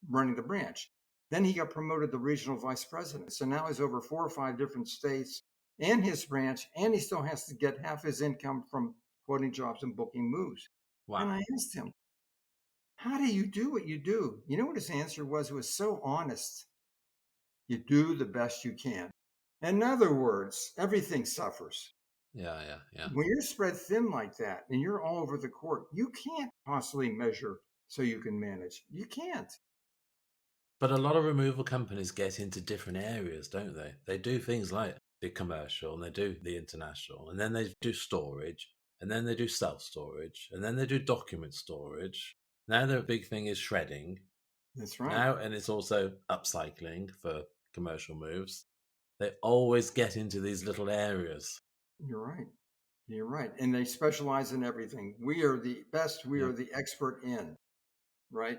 running the branch. Then he got promoted to regional vice president. So now he's over 4 or 5 different states and his branch, and he still has to get half his income from quoting jobs and booking moves. And Wow. I asked him, how do you do what you do? You know what his answer was? It was so honest. You do the best you can. In other words, everything suffers. Yeah, yeah, yeah. When you're spread thin like that and you're all over the court, you can't possibly measure so you can manage. You can't. But a lot of removal companies get into different areas, don't they? They do things like the commercial and they do the international, and then they do storage, and then they do self storage, and then they do document storage. Now their big thing is shredding. That's right. Now, and it's also upcycling for commercial moves. They always get into these little areas. You're right. You're right. And they specialize in everything. We are the best. We Yeah. are the expert in, right?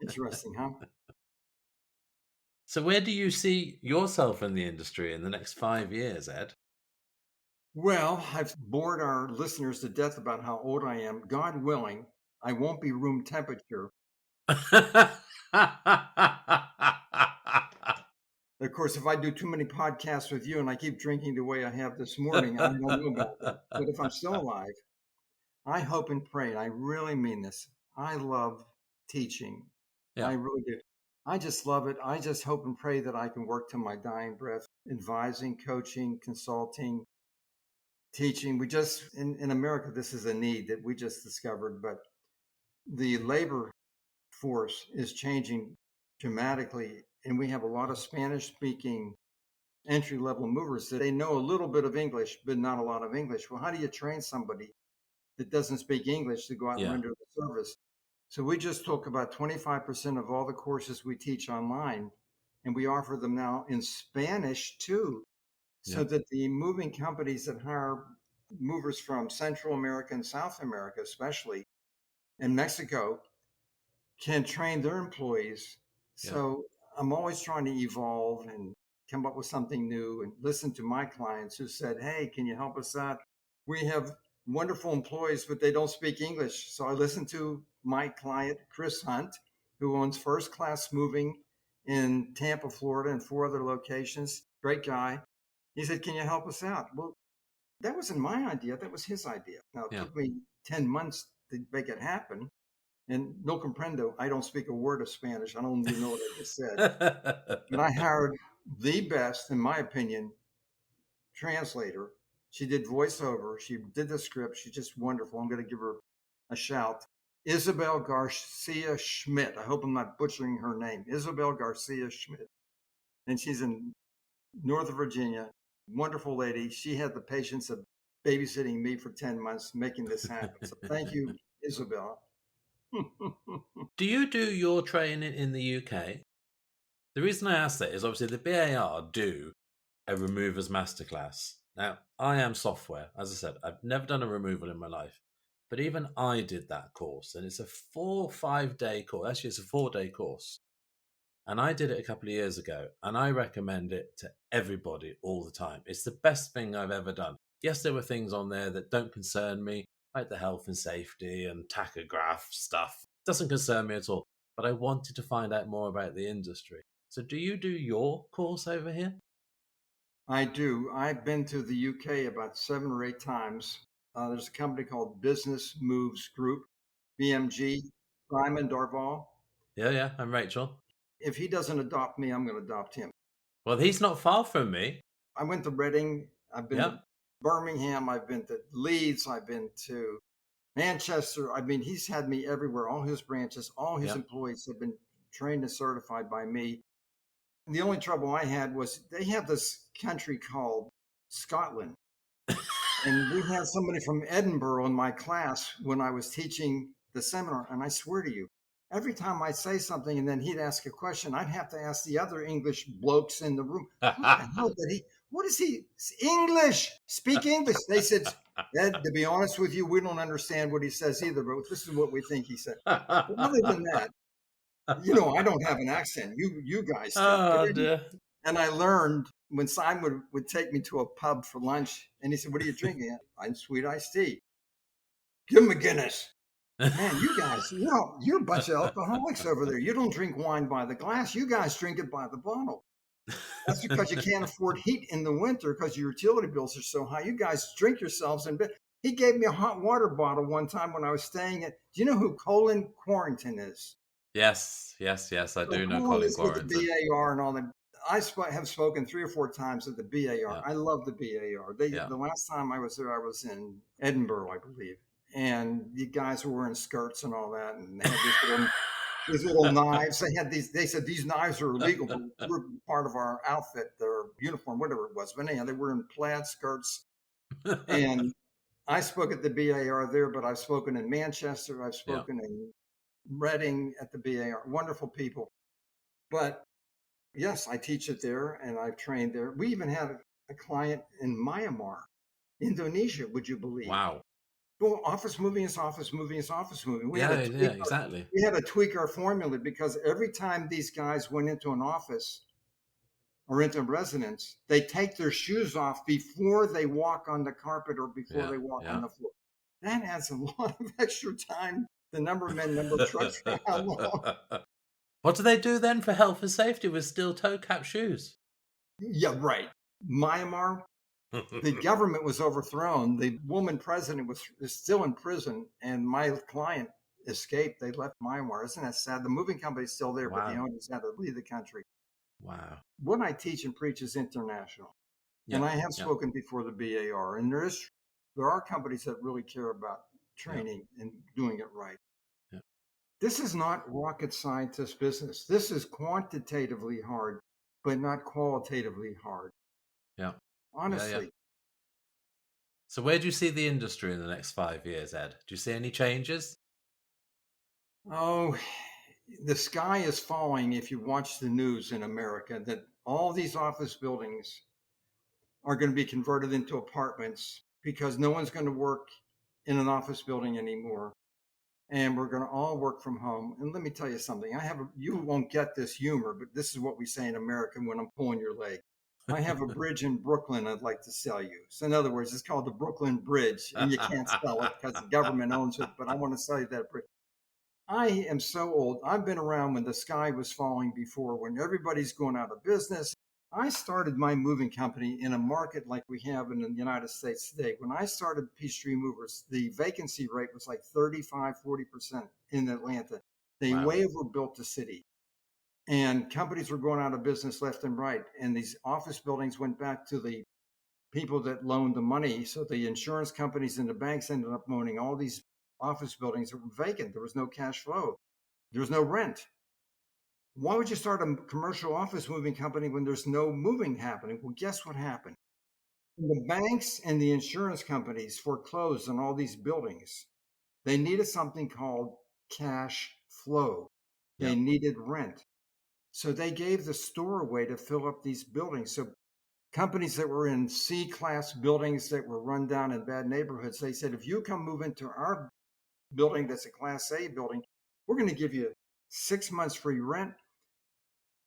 Interesting, huh? So, where do you see yourself in the industry in the next 5 years, Ed? Well, I've bored our listeners to death about how old I am. God willing, I won't be room temperature. Of course, if I do too many podcasts with you and I keep drinking the way I have this morning, I don't know about that. But if I'm still alive, I hope and pray, and I really mean this. I love teaching. I Yeah. really do. I just love it. I just hope and pray that I can work to my dying breath, advising, coaching, consulting, teaching. We just, in America, this is a need that we just discovered, but the labor force is changing dramatically. And we have a lot of Spanish speaking entry level movers that they know a little bit of English, but not a lot of English. Well, how do you train somebody that doesn't speak English to go out and Yeah. render the service. So we just took about 25% of all the courses we teach online, and we offer them now in Spanish too, so Yeah. that the moving companies that hire movers from Central America and South America, especially, and Mexico, can train their employees. Yeah. So I'm always trying to evolve and come up with something new and listen to my clients who said, "Hey, can you help us out? We have wonderful employees, but they don't speak English." So I listened to my client, Chris Hunt, who owns First Class Moving in Tampa, Florida, and 4 other locations. Great guy. He said, "Can you help us out?" Well, that wasn't my idea. That was his idea. Now, it Yeah. took me 10 months to make it happen. And no comprendo, I don't speak a word of Spanish. I don't even know what I just said. But I hired the best, in my opinion, translator. She did voiceover. She did the script. She's just wonderful. I'm going to give her a shout. Isabel Garcia Schmidt. I hope I'm not butchering her name. Isabel Garcia Schmidt. And she's in Northern Virginia. Wonderful lady. She had the patience of babysitting me for 10 months, making this happen. So thank you, Isabel. Do you do your training in the UK? The reason I ask that is obviously the BAR do a removers masterclass. Now, I am software. As I said, I've never done a removal in my life, but even I did that course, and it's a 4 or 5 day course. Actually, it's a 4 day course. And I did it a couple of years ago, and I recommend it to everybody all the time. It's the best thing I've ever done. Yes, there were things on there that don't concern me, like the health and safety and tachograph stuff. Doesn't concern me at all. But I wanted to find out more about the industry. So do you do your course over here? I do. I've been to the UK about 7 or 8 times. There's a company called Business Moves Group, BMG, Simon Darval. Yeah, I'm Rachel. If he doesn't adopt me, I'm going to adopt him. Well, he's not far from me. I went to Reading. I've been Yeah, to Birmingham. I've been to Leeds. I've been to Manchester. I mean, he's had me everywhere. All his branches, all his yeah. employees have been trained and certified by me. The only trouble I had was they have this country called Scotland. And we had somebody from Edinburgh in my class when I was teaching the seminar. And I swear to you, every time I'd say something and then he'd ask a question, I'd have to ask the other English blokes in the room, what the hell did he, what is he, English, speak English. They said, "Ed, to be honest with you, we don't understand what he says either, but this is what we think he said." But other than that, I don't have an accent. You guys do. Oh dear. And I learned when Simon would take me to a pub for lunch and he said, "What are you drinking?" "I'm sweet iced tea." "Give him a Guinness." "Man, you guys, you're a bunch of alcoholics over there. You don't drink wine by the glass. You guys drink it by the bottle. That's because you can't afford heat in the winter because your utility bills are so high. You guys drink yourselves in bed." He gave me a hot water bottle one time when I was staying at, do you know who Colin Quarrington is? Yes. I So do know Colin Colin is with the Quarrington. BAR and all that. I have spoken 3 or 4 times at the BAR. Yeah, I love the BAR. yeah. The last time I was there, I was in Edinburgh, I believe, and the guys were wearing skirts and all that, and they had these little knives. They had these. They said these knives are illegal, but we're part of our outfit, their uniform, whatever it was. But anyhow, they were in plaid skirts, and I spoke at the BAR there, but I've spoken in Manchester. I've Yeah, spoken in Reading at the BAR. Wonderful people, but yes, I teach it there and I've trained there. We even had a client in Myanmar, Indonesia, would you believe? wow. Well, office moving is office moving is office moving. Yeah, exactly. We had to tweak our formula because every time these guys went into an office or into a residence, they take their shoes off before they walk on the carpet or before Yeah, they walk on yeah. the floor. That adds a lot of extra time. The number of men, number of trucks, for how long. What do they do then for health and safety with steel toe cap shoes? Yeah, right. Myanmar, the government was overthrown. The woman president is still in prison, and my client escaped. They left Myanmar. Isn't that sad? The moving company's still there, but the Wow, owners had to leave the country. wow. What I teach and preach is international, Yeah, and I have yeah, spoken before the BAR. And there are companies that really care about yeah, training and doing it right. yeah, This is not rocket scientist business. This is quantitatively hard, but not qualitatively hard. yeah, yeah, yeah. Honestly, So where do you see the industry in the next 5 years, Ed? Do you see any changes? Oh, the sky is falling if you watch the news in America that all these office buildings are going to be converted into apartments because no one's going to work in an office building anymore. And we're going to all work from home. And let me tell you something. You won't get this humor, but this is what we say in America when I'm pulling your leg. I have a bridge in Brooklyn I'd like to sell you. So in other words, it's called the Brooklyn Bridge, and you can't sell it because the government owns it. But I want to sell you that bridge. I am so old. I've been around when the sky was falling before, when everybody's going out of business. I started my moving company in a market like we have in the United States today. When I started Peachtree Movers, the vacancy rate was like 35-40% in Atlanta. They Wow. way overbuilt the city. And companies were going out of business left and right. And these office buildings went back to the people that loaned the money. So the insurance companies and the banks ended up owning all these office buildings that were vacant. There was no cash flow. There was no rent. Why would you start a commercial office moving company when there's no moving happening? Well, guess what happened? The banks and the insurance companies foreclosed on all these buildings. They needed something called cash flow. They Yep. needed rent. So they gave the store away to fill up these buildings. So companies that were in C-class buildings that were run down in bad neighborhoods, they said, if you come move into our building that's a Class A building, we're going to give you 6 months free rent.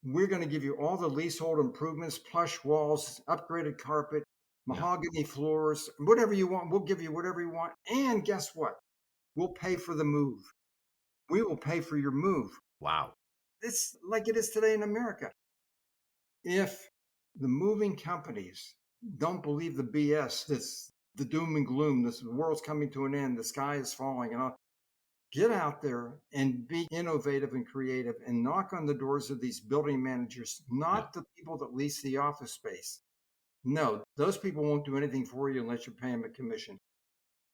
We're going to give you all the leasehold improvements, plush walls, upgraded carpet, mahogany floors, whatever you want. We'll give you whatever you want. And guess what? We'll pay for the move. We will pay for your move. Wow. It's like it is today in America. If the moving companies don't believe the BS, this the doom and gloom, this the world's coming to an end, the sky is falling, and all, get out there and be innovative and creative and knock on the doors of these building managers, not the people that lease the office space. No, those people won't do anything for you unless you pay them a commission.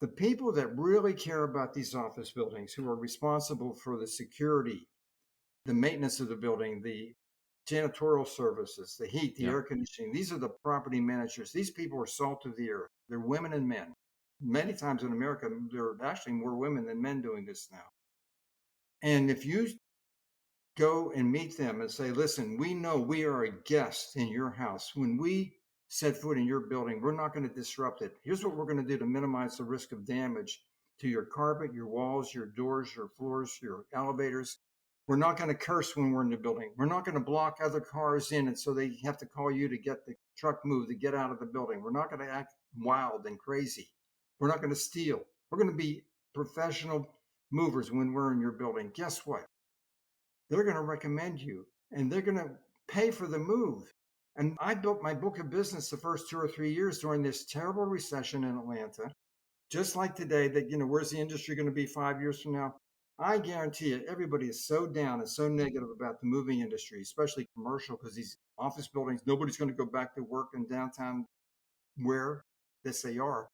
The people that really care about these office buildings, who are responsible for the security, the maintenance of the building, the janitorial services, the heat, the air conditioning, these are the property managers. These people are salt of the earth. They're women and men. Many times in America, there are actually more women than men doing this now. And if you go and meet them and say, listen, we know we are a guest in your house. When we set foot in your building, we're not going to disrupt it. Here's what we're going to do to minimize the risk of damage to your carpet, your walls, your doors, your floors, your elevators. We're not going to curse when we're in the building. We're not going to block other cars in, and so they have to call you to get the truck moved to get out of the building. We're not going to act wild and crazy. We're not going to steal. We're going to be professional movers when we're in your building. Guess what? They're going to recommend you, and they're going to pay for the move. And I built my book of business the first 2 or 3 years during this terrible recession in Atlanta, just like today. That where's the industry going to be 5 years from now? I guarantee you, everybody is so down and so negative about the moving industry, especially commercial, because these office buildings, nobody's going to go back to work in downtown where this they are.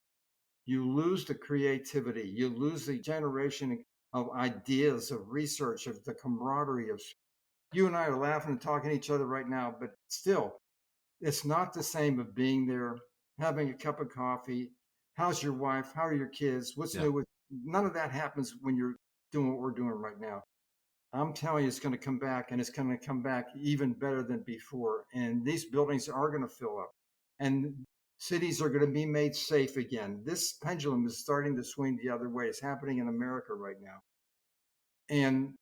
You lose the creativity, you lose the generation of ideas, of research, of the camaraderie of you and I are laughing and talking to each other right now, but still, it's not the same of being there, having a cup of coffee. How's your wife? How are your kids? What's new with none of that happens when you're doing what we're doing right now. I'm telling you, it's going to come back, and it's going to come back even better than before. And these buildings are going to fill up, and cities are going to be made safe again. This pendulum is starting to swing the other way. It's happening in America right now. And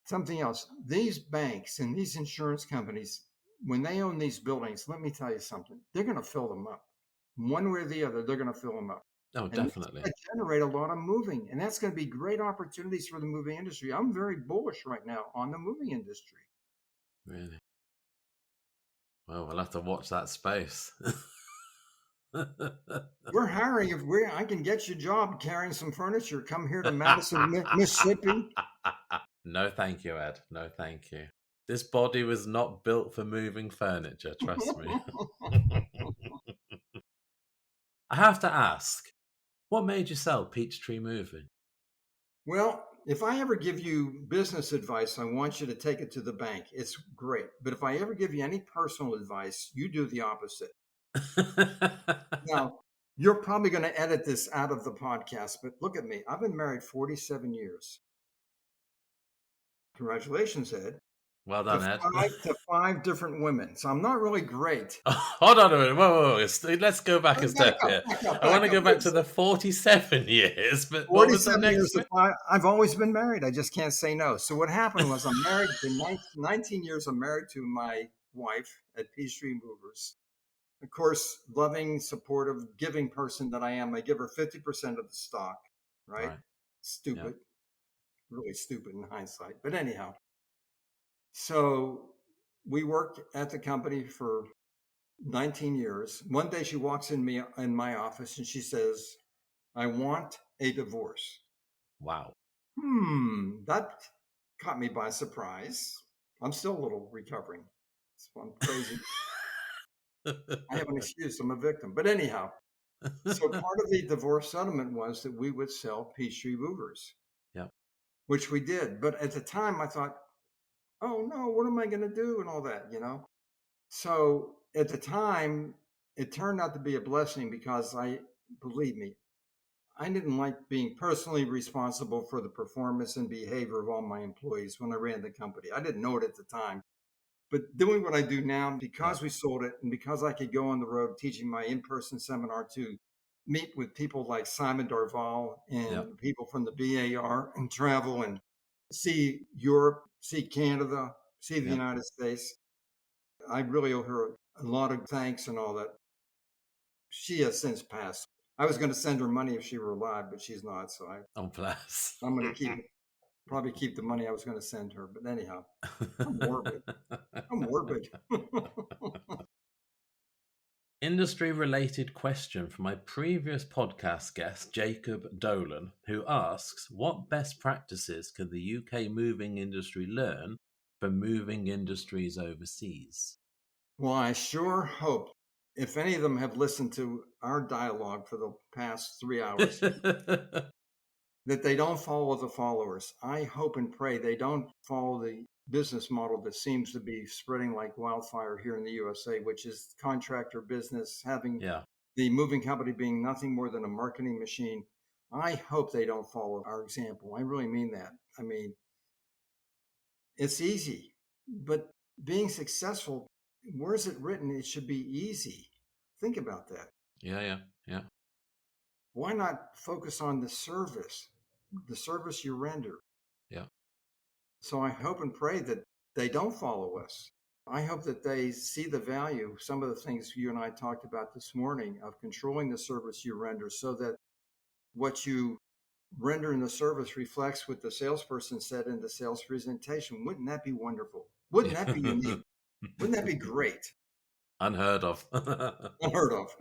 something else, these banks and these insurance companies, when they own these buildings, let me tell you something, they're going to fill them up. One way or the other, they're going to fill them up. Oh, And definitely. that's going to generate a lot of moving. And that's going to be great opportunities for the moving industry. I'm very bullish right now on the moving industry. Really? Well, we'll have to watch that space. We're hiring. If I can get you a job carrying some furniture, come here to Madison, Mississippi. No, thank you, Ed. No, thank you. This body was not built for moving furniture, trust me. I have to ask, what made you sell Peachtree Moving? Well, if I ever give you business advice, I want you to take it to the bank. It's great. But if I ever give you any personal advice, you do the opposite. Now, You're probably going to edit this out of the podcast, but look at me. I've been married 47 years. Congratulations, Ed. Well done, Ed. To five different women. So I'm not really great. Hold on a minute. Whoa. Let's go back a step here. I want to go back to the 47 years, but what was the 47 next years I've always been married. I just can't say no. So what happened was I'm married for 19 years. I'm married to my wife at Peachtree Movers. Of course, loving, supportive, giving person that I am. I give her 50% of the stock, right? Stupid. Yeah. Really stupid in hindsight. But anyhow, so we worked at the company for 19 years. One day she walks in my office and she says, "I want a divorce." Wow. That caught me by surprise. I'm still a little recovering. I'm crazy. I have an excuse. I'm a victim. But anyhow, so part of the divorce settlement was that we would sell Peachtree Movers. Yeah. Which we did. But at the time I thought, oh no, what am I going to do and all that, So at the time, it turned out to be a blessing because believe me, I didn't like being personally responsible for the performance and behavior of all my employees when I ran the company. I didn't know it at the time. But doing what I do now, because we sold it and because I could go on the road teaching my in-person seminar to meet with people like Simon Darval and people from the BAR and travel and see Europe, see Canada, see the United States. I really owe her a lot of thanks and all that. She has since passed. I was going to send her money if she were alive, but she's not. So bless. I'm going to probably keep the money I was going to send her. But anyhow, I'm morbid. Industry-related question from my previous podcast guest, Jacob Dolan, who asks, what best practices can the UK moving industry learn from moving industries overseas? Well, I sure hope, if any of them have listened to our dialogue for the past 3 hours, that they don't follow the followers. I hope and pray they don't follow the business model that seems to be spreading like wildfire here in the USA, which is contractor business, having the moving company being nothing more than a marketing machine. I hope they don't follow our example. I really mean that. I mean, it's easy, but being successful, where is it written? It should be easy. Think about that. Yeah. Why not focus on the service you render? Yeah. So I hope and pray that they don't follow us. I hope that they see the value, some of the things you and I talked about this morning, of controlling the service you render so that what you render in the service reflects what the salesperson said in the sales presentation. Wouldn't that be wonderful? Wouldn't that be unique? Wouldn't that be great? Unheard of. Unheard of.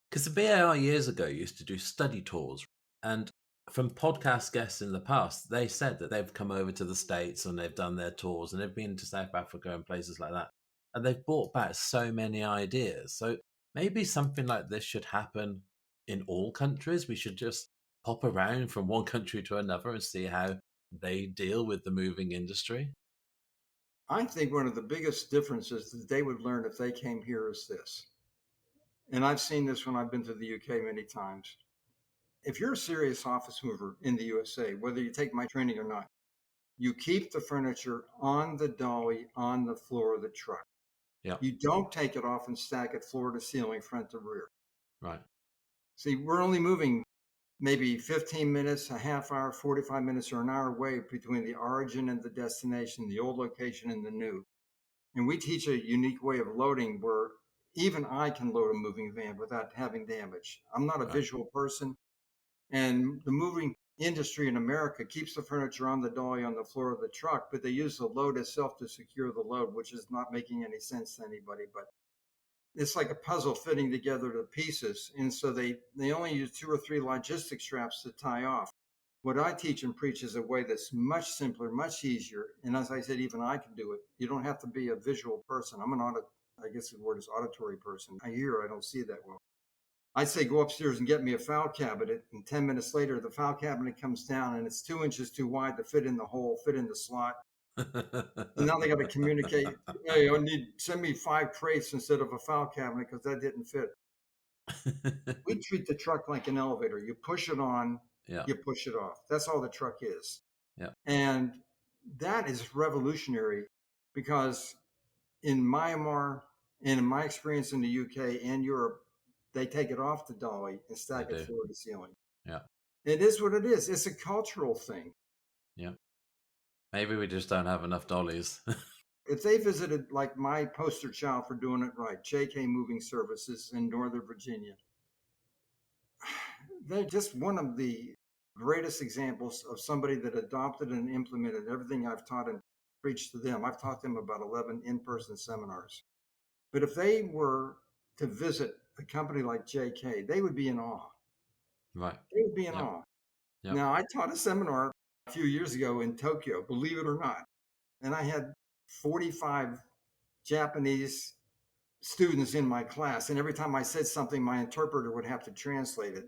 Because the BAR years ago used to do study tours, and from podcast guests in the past, they said that they've come over to the States and they've done their tours and they've been to South Africa and places like that. And they've brought back so many ideas. So maybe something like this should happen in all countries. We should just pop around from one country to another and see how they deal with the moving industry. I think one of the biggest differences that they would learn if they came here is this. And I've seen this when I've been to the UK many times. If you're a serious office mover in the USA, whether you take my training or not, you keep the furniture on the dolly on the floor of the truck. Yeah. You don't take it off and stack it floor to ceiling, front to rear. Right. See, we're only moving maybe 15 minutes, a half hour, 45 minutes, or an hour away between the origin and the destination, the old location and the new. And we teach a unique way of loading where even I can load a moving van without having damage. I'm not a visual person. And the moving industry in America keeps the furniture on the dolly on the floor of the truck, but they use the load itself to secure the load, which is not making any sense to anybody. But it's like a puzzle fitting together the pieces. And so they only use 2 or 3 logistic straps to tie off. What I teach and preach is a way that's much simpler, much easier. And as I said, even I can do it. You don't have to be a visual person. I'm I guess the word is auditory person. I hear, I don't see that well. I'd say go upstairs and get me a file cabinet. And 10 minutes later, the file cabinet comes down and it's 2 inches too wide to fit in the hole, fit in the slot. And now they got to communicate, hey, send me 5 crates instead of a file cabinet because that didn't fit. We treat the truck like an elevator. You push it on, Yeah. you push it off. That's all the truck is. Yeah. And that is revolutionary because in Myanmar and in my experience in the UK and Europe, they take it off the dolly and They stack it do. floor to ceiling. Yeah. It is what it is. It's a cultural thing. Yeah. Maybe we just don't have enough dollies. If they visited, like my poster child for doing it right, JK Moving Services in Northern Virginia, they're just one of the greatest examples of somebody that adopted and implemented everything I've taught and preached to them. I've taught them about 11 in-person seminars. But if they were to visit a company like JK, they would be in awe. Right. They would be in Yep. awe. Yep. Now, I taught a seminar a few years ago in Tokyo, believe it or not, and I had 45 Japanese students in my class. And every time I said something, my interpreter would have to translate it.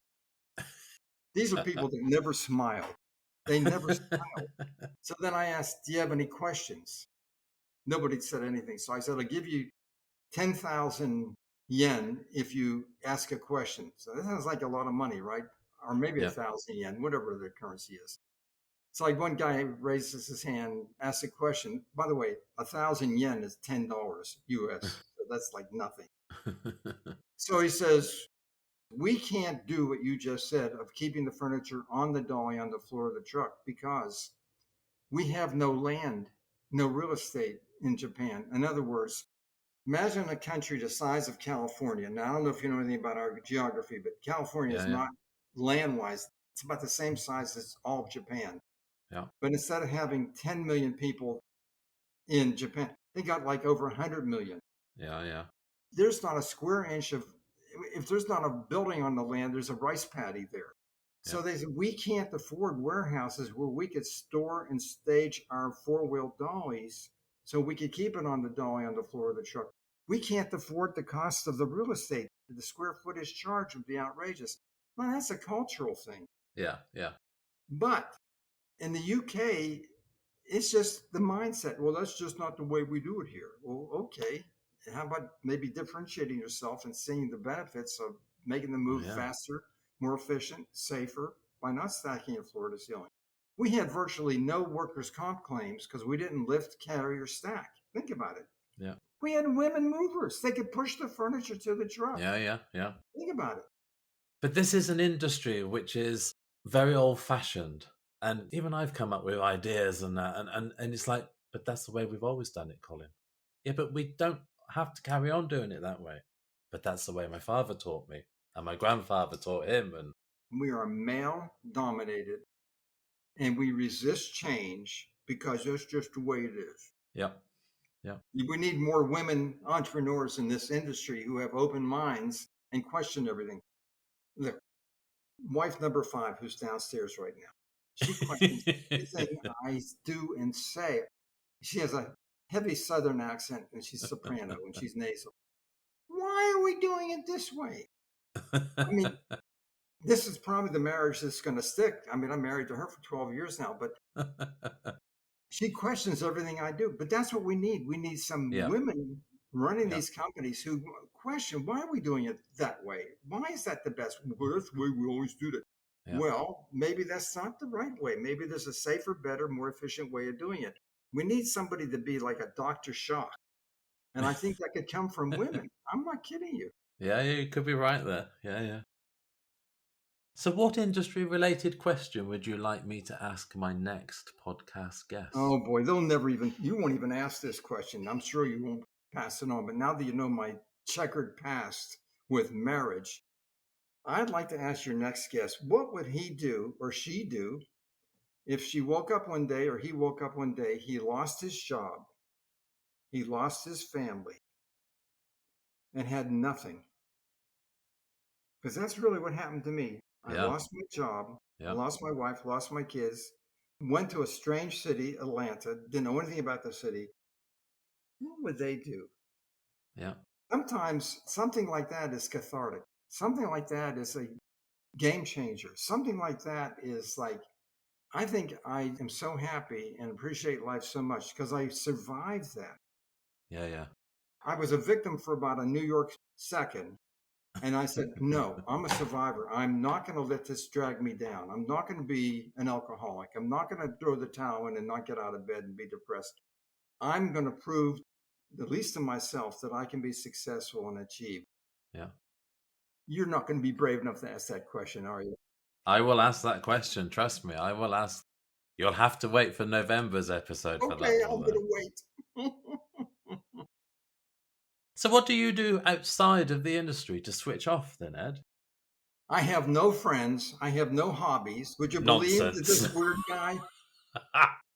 These are people that never smile. They never smile. So then I asked, do you have any questions? Nobody said anything. So I said, I'll give you 10,000 yen if you ask a question. So that sounds like a lot of money, right? Or maybe Yep. 1,000 yen, whatever the currency is. It's like one guy raises his hand, asks a question. By the way, 1,000 yen is $10 US. So that's like nothing. So he says, we can't do what you just said of keeping the furniture on the dolly on the floor of the truck because we have no land, no real estate in Japan. In other words, imagine a country the size of California. Now, I don't know if you know anything about our geography, but California is not land-wise. It's about the same size as all of Japan. Yeah. But instead of having 10 million people in Japan, they got like over 100 million. Yeah. Yeah. There's not a square inch of, if there's not a building on the land, there's a rice paddy there. So they said, we can't afford warehouses where we could store and stage our four-wheel dollies so we could keep it on the dolly on the floor of the truck. We can't afford the cost of the real estate. The square footage charge would be outrageous. Well, that's a cultural thing. Yeah. Yeah. But in the UK, it's just the mindset. Well, that's just not the way we do it here. Well, okay. How about maybe differentiating yourself and seeing the benefits of making the move faster, more efficient, safer by not stacking it floor to ceiling? We had virtually no workers' comp claims because we didn't lift, carry, or stack. Think about it. Yeah. We had women movers. They could push the furniture to the truck. Yeah. Yeah. Yeah. Think about it. But this is an industry which is very old-fashioned, and even I've come up with ideas and that, and it's like, but that's the way we've always done it, Colin. Yeah, but we don't have to carry on doing it that way. But that's the way my father taught me, and my grandfather taught him. And we are male-dominated, and we resist change because that's just the way it is. Yeah. Yeah. We need more women entrepreneurs in this industry who have open minds and question everything. Look, wife number 5, who's downstairs right now, she questions everything I do and say. She has a heavy Southern accent, and she's soprano, and she's nasal. Why are we doing it this way? I mean, this is probably the marriage that's going to stick. I mean, I'm married to her for 12 years now, but she questions everything I do. But that's what we need. We need some women running these companies who question, why are we doing it that way? Why is that the best? Well, that's the way we always do it. Yeah. Well, maybe that's not the right way. Maybe there's a safer, better, more efficient way of doing it. We need somebody to be like a Dr. Shock. And I think that could come from women. I'm not kidding you. Yeah, you could be right there. Yeah, yeah. So what industry-related question would you like me to ask my next podcast guest? Oh, boy, you won't even ask this question. I'm sure you won't pass it on. But now that you know my checkered past with marriage, I'd like to ask your next guest, what would he do or she do if she woke up one day or he woke up one day, he lost his job, he lost his family, and had nothing? Because that's really what happened to me. I lost my job, I lost my wife, lost my kids, went to a strange city, Atlanta, didn't know anything about the city. What would they do? Yeah. Sometimes something like that is cathartic. Something like that is a game changer. Something like that is like, I think I am so happy and appreciate life so much because I survived that. Yeah, yeah. I was a victim for about a New York second. And I said, no, I'm a survivor. I'm not going to let this drag me down. I'm not going to be an alcoholic. I'm not going to throw the towel in and not get out of bed and be depressed. I'm going to prove, at least to myself, that I can be successful and achieve. Yeah. You're not going to be brave enough to ask that question, are you? I will ask that question. Trust me, I will ask. You'll have to wait for November's episode for Okay, that I'm one, going though. to wait. So what do you do outside of the industry to switch off then, Ed? I have no friends. I have no hobbies. Would you believe that Nonsense. this weird guy?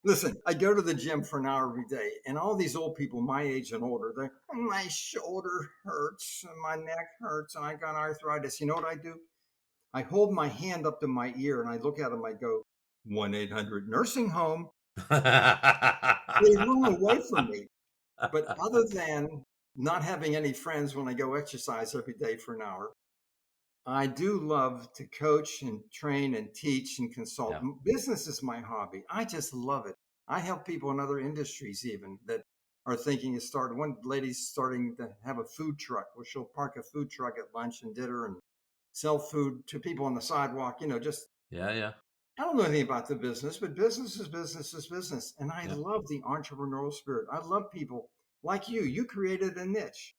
Listen, I go to the gym for an hour every day, and all these old people my age and older, my shoulder hurts and my neck hurts and I got arthritis. You know what I do? I hold my hand up to my ear and I look at them. I go, 1-800 nursing home. They run away from me. But other than not having any friends when I go exercise every day for an hour, I do love to coach and train and teach and consult. Yeah. Business is my hobby. I just love it. I help people in other industries even that are thinking of starting. One lady's starting to have a food truck where she'll park a food truck at lunch and dinner and sell food to people on the sidewalk. Just Yeah. I don't know anything about the business, but business is business is business. And I Yeah. love the entrepreneurial spirit. I love people like you. You created a niche.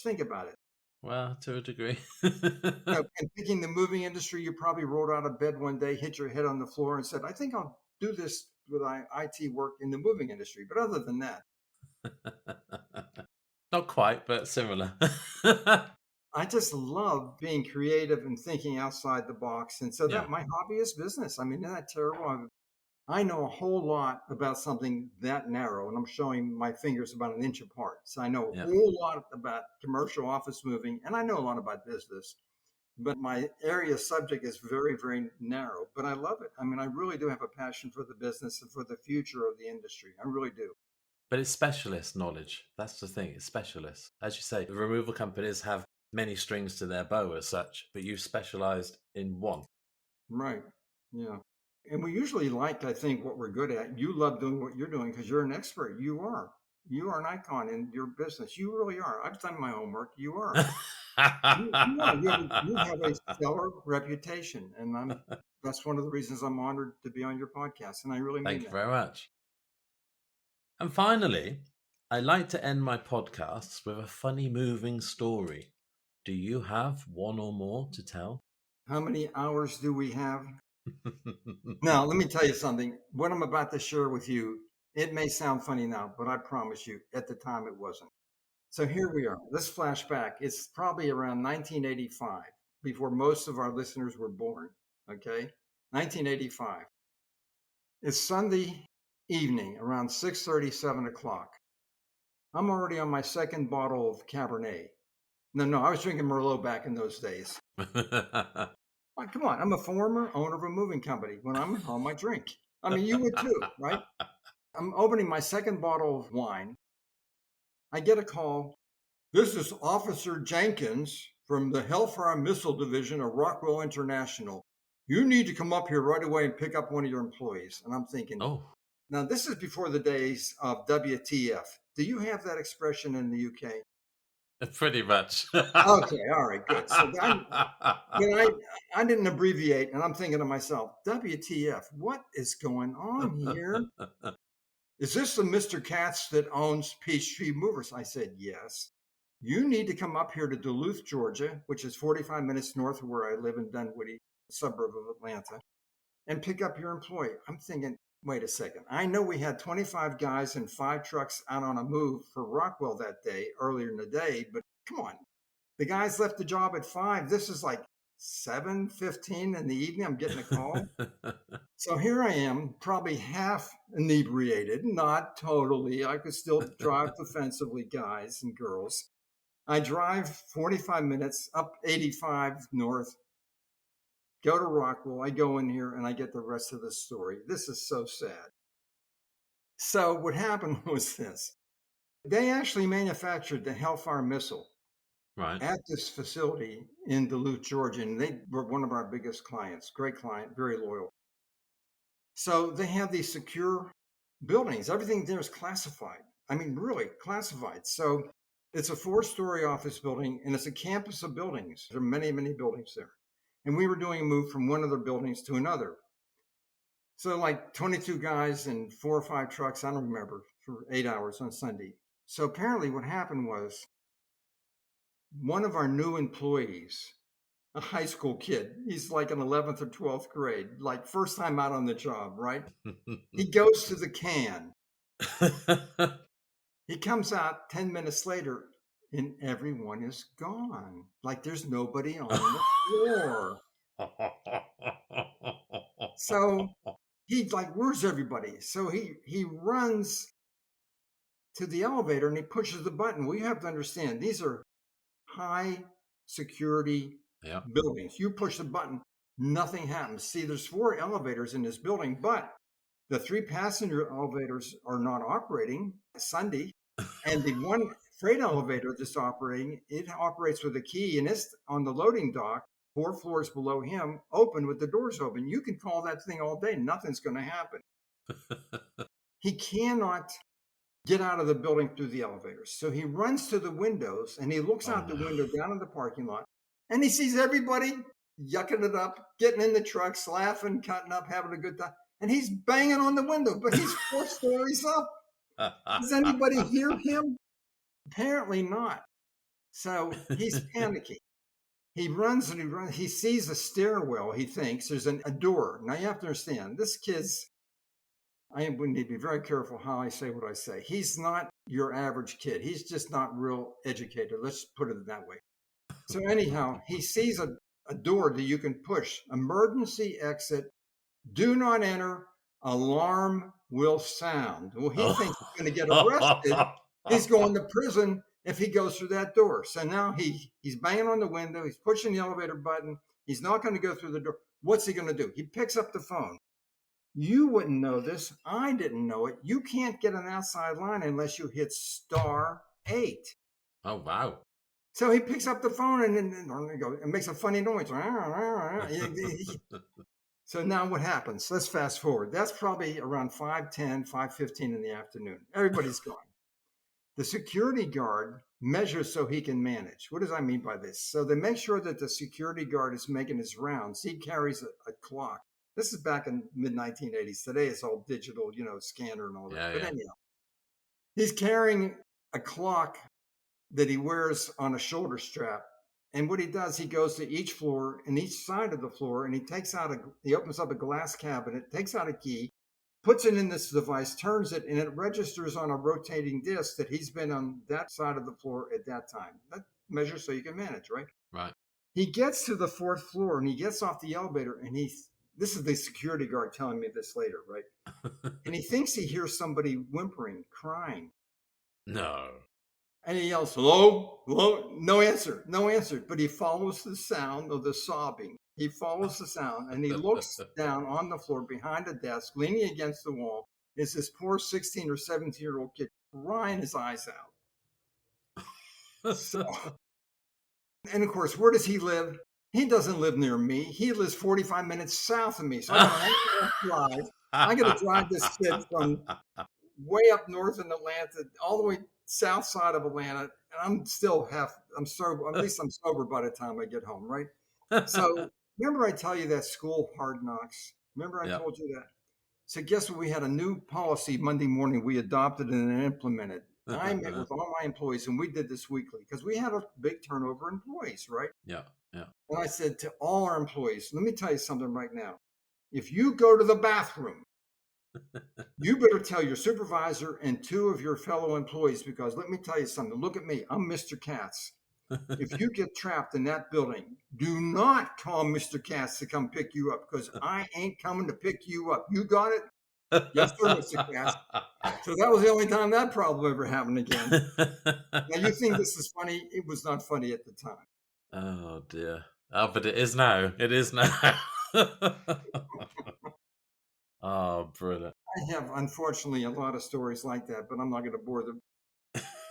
Think about it. Well, to a degree. And picking the moving industry, you probably rolled out of bed one day, hit your head on the floor, and said, I think I'll do this with IT work in the moving industry. But other than that, Not quite, but similar. I just love being creative and thinking outside the box. And so Yeah. that my hobby is business. I mean, isn't that terrible? I know a whole lot about something that narrow, and I'm showing my fingers about an inch apart. So I know a Yeah. whole lot about commercial office moving, and I know a lot about business. But my area subject is very, very narrow, but I love it. I mean, I really do have a passion for the business and for the future of the industry. I really do. But it's specialist knowledge. That's the thing. It's specialist. As you say, the removal companies have many strings to their bow as such, but you've specialized in one. Right. Yeah. And we usually like, I think, what we're good at. You love doing what you're doing because you're an expert. You are. You are an icon in your business. You really are. I've done my homework. You are. You are. You have a stellar reputation. And that's one of the reasons I'm honored to be on your podcast. And I really Thank mean you that. very much. And finally, I like to end my podcasts with a funny, moving story. Do you have one or more to tell? How many hours do we have? Now, let me tell you something. What I'm about to share with you, it may sound funny now, but I promise you, at the time it wasn't. So here we are. Let's flash back. It's probably around 1985, before most of our listeners were born. Okay, 1985. It's Sunday evening, around 6:30, 7 o'clock. I'm already on my second bottle of Cabernet. No, I was drinking Merlot back in those days. Come on, I'm a former owner of a moving company. When I'm at home, I drink. I mean, you would too, right? I'm opening my second bottle of wine. I get a call. This is Officer Jenkins from the Hellfire Missile Division of Rockwell International. You need to come up here right away and pick up one of your employees. And I'm thinking, Oh, now this is before the days of WTF. Do you have that expression in the UK? pretty much. Okay, all right, good. So I didn't abbreviate, and I'm thinking to myself, WTF, what is going on here? Is this the Mr. Katz that owns Peachtree Movers? I said, yes. You need to come up here to Duluth, Georgia, which is 45 minutes north of where I live in Dunwoody, a suburb of Atlanta, and pick up your employee. I'm thinking, wait a second. I know we had 25 guys and 5 trucks out on a move for Rockwell that day, earlier in the day, but come on. The guys left the job at 5. This is like 7:15 in the evening. I'm getting a call. So here I am, probably half inebriated, not totally. I could still drive defensively, guys and girls. I drive 45 minutes up 85 north, go to Rockwell. I go in here and I get the rest of the story. This is so sad. So what happened was this. They actually manufactured the Hellfire missile Right. at this facility in Duluth, Georgia, and they were one of our biggest clients. Great client, very loyal. So they have these secure buildings. Everything there is classified. I mean, really classified. So It's a 4-story office building, and it's a campus of buildings. There are many, many buildings there. And we were doing a move from one of the buildings to another. So like 22 guys and 4 or 5 trucks, I don't remember, for 8 hours on Sunday. So apparently what happened was one of our new employees, a high school kid, he's like in 11th or 12th grade, like first time out on the job, right? He goes to the can. He comes out 10 minutes later and everyone is gone. Like there's nobody on the floor. So he's like, where's everybody? So he runs to the elevator and he pushes the button. We have to understand these are high security buildings. You push the button, nothing happens. See, there's 4 elevators in this building, but the 3 passenger elevators are not operating Sunday. And the one freight elevator that's operating, it operates with a key and it's on the loading dock 4 floors below him, open with the doors open. You can call that thing all day. Nothing's going to happen. He cannot get out of the building through the elevators. So he runs to the windows and he looks out the window down in the parking lot and he sees everybody yucking it up, getting in the trucks, laughing, cutting up, having a good time. And he's banging on the window, but he's 4 stories up. Does anybody hear him? Apparently not. So he's panicking. He runs and he runs. He sees a stairwell. He thinks there's a door. Now you have to understand, this kid's, I need to be very careful how I say what I say. He's not your average kid. He's just not real educated. Let's put it that way. So anyhow, he sees a door that you can push. Emergency exit. Do not enter. Alarm will sound. Well, he thinks he's going to get arrested. He's going to prison if he goes through that door. So now he's banging on the window. He's pushing the elevator button. He's not going to go through the door. What's he going to do? He picks up the phone. You wouldn't know this. I didn't know it. You can't get an outside line unless you hit *8. Oh, wow. So he picks up the phone and it makes a funny noise. So now what happens? Let's fast forward. That's probably around 5:10, 5:15 in the afternoon. Everybody's gone. The security guard measures so he can manage. What does I mean by this? So they make sure that the security guard is making his rounds. He carries a clock. This is back in mid-1980s. Today it's all digital, scanner and all that. But anyhow, he's carrying a clock that he wears on a shoulder strap. And what he does, he goes to each floor and each side of the floor, and he opens up a glass cabinet, takes out a key, puts it in this device, turns it, and it registers on a rotating disc that he's been on that side of the floor at that time. That measures so you can manage, right? Right. He gets to the 4th floor and he gets off the elevator and this is the security guard telling me this later, right? And he thinks he hears somebody whimpering, crying. No. And he yells, hello, hello, no answer. But he follows the sound of the sobbing. He follows the sound and he looks down on the floor behind a desk, leaning against the wall. Is this poor 16 or 17-year-old kid crying his eyes out. So, and of course, where does he live? He doesn't live near me. He lives 45 minutes south of me. So I got to drive this kid from way up north in Atlanta, all the way south side of Atlanta. And I'm still I'm sober. At least I'm sober by the time I get home, right? So remember I tell you that school hard knocks? Remember I told you that? So guess what? We had a new policy Monday morning. We adopted and implemented. I met with all my employees and we did this weekly because we had a big turnover of employees, right? Yeah. And I said to all our employees, let me tell you something right now. If you go to the bathroom, you better tell your supervisor and 2 of your fellow employees, because let me tell you something. Look at me. I'm Mr. Katz. If you get trapped in that building, do not call Mr. Katz to come pick you up because I ain't coming to pick you up. You got it? Yes, sir, Mr. Katz. So that was the only time that problem ever happened again. Now you think this is funny? It was not funny at the time. Oh, dear. Oh, but it is now. It is now. Oh, brilliant. I have, unfortunately, a lot of stories like that, but I'm not going to bore them.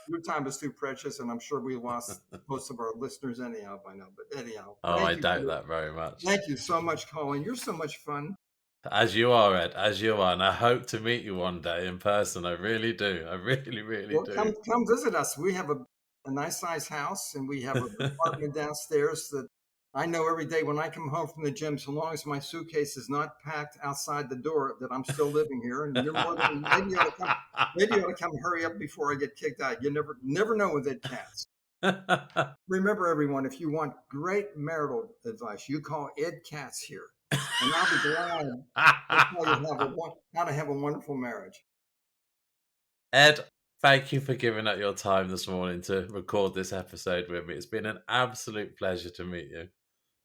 Your time is too precious, and I'm sure we lost most of our listeners anyhow by now. But anyhow. Oh, I doubt that very much. Thank you so much, Colin. You're so much fun. As you are, Ed, as you are. And I hope to meet you one day in person. I really do. I really, really do. Come visit us. We have a nice size house, and we have an apartment downstairs that I know every day when I come home from the gym, so long as my suitcase is not packed outside the door, that I'm still living here. And you're more than maybe you ought to come hurry up before I get kicked out. You never know with Ed Katz. Remember, everyone, if you want great marital advice, you call Ed Katz here, and I'll be glad to tell you how to have a wonderful marriage. Ed, thank you for giving up your time this morning to record this episode with me. It's been an absolute pleasure to meet you.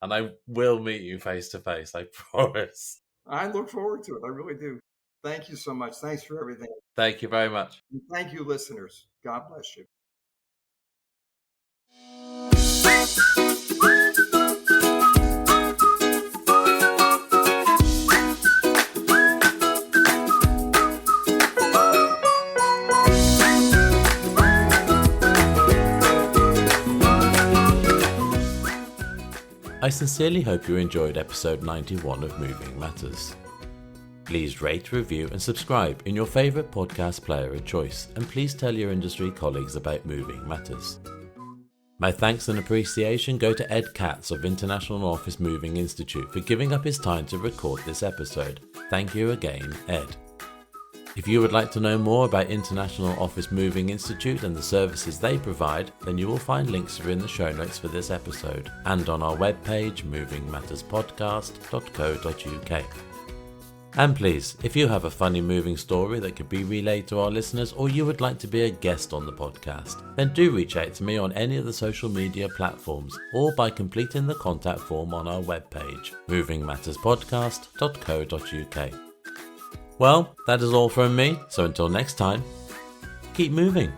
And I will meet you face to face, I promise. I look forward to it. I really do. Thank you so much. Thanks for everything. Thank you very much. And thank you, listeners. God bless you. I sincerely hope you enjoyed episode 91 of Moving Matters. Please rate, review and subscribe in your favourite podcast player of choice, and please tell your industry colleagues about Moving Matters. My thanks and appreciation go to Ed Katz of International Office Moving Institute for giving up his time to record this episode. Thank you again, Ed. If you would like to know more about International Office Moving Institute and the services they provide, then you will find links in the show notes for this episode and on our webpage movingmatterspodcast.co.uk. And please, if you have a funny moving story that could be relayed to our listeners, or you would like to be a guest on the podcast, then do reach out to me on any of the social media platforms or by completing the contact form on our webpage movingmatterspodcast.co.uk. Well, that is all from me, so until next time, keep moving.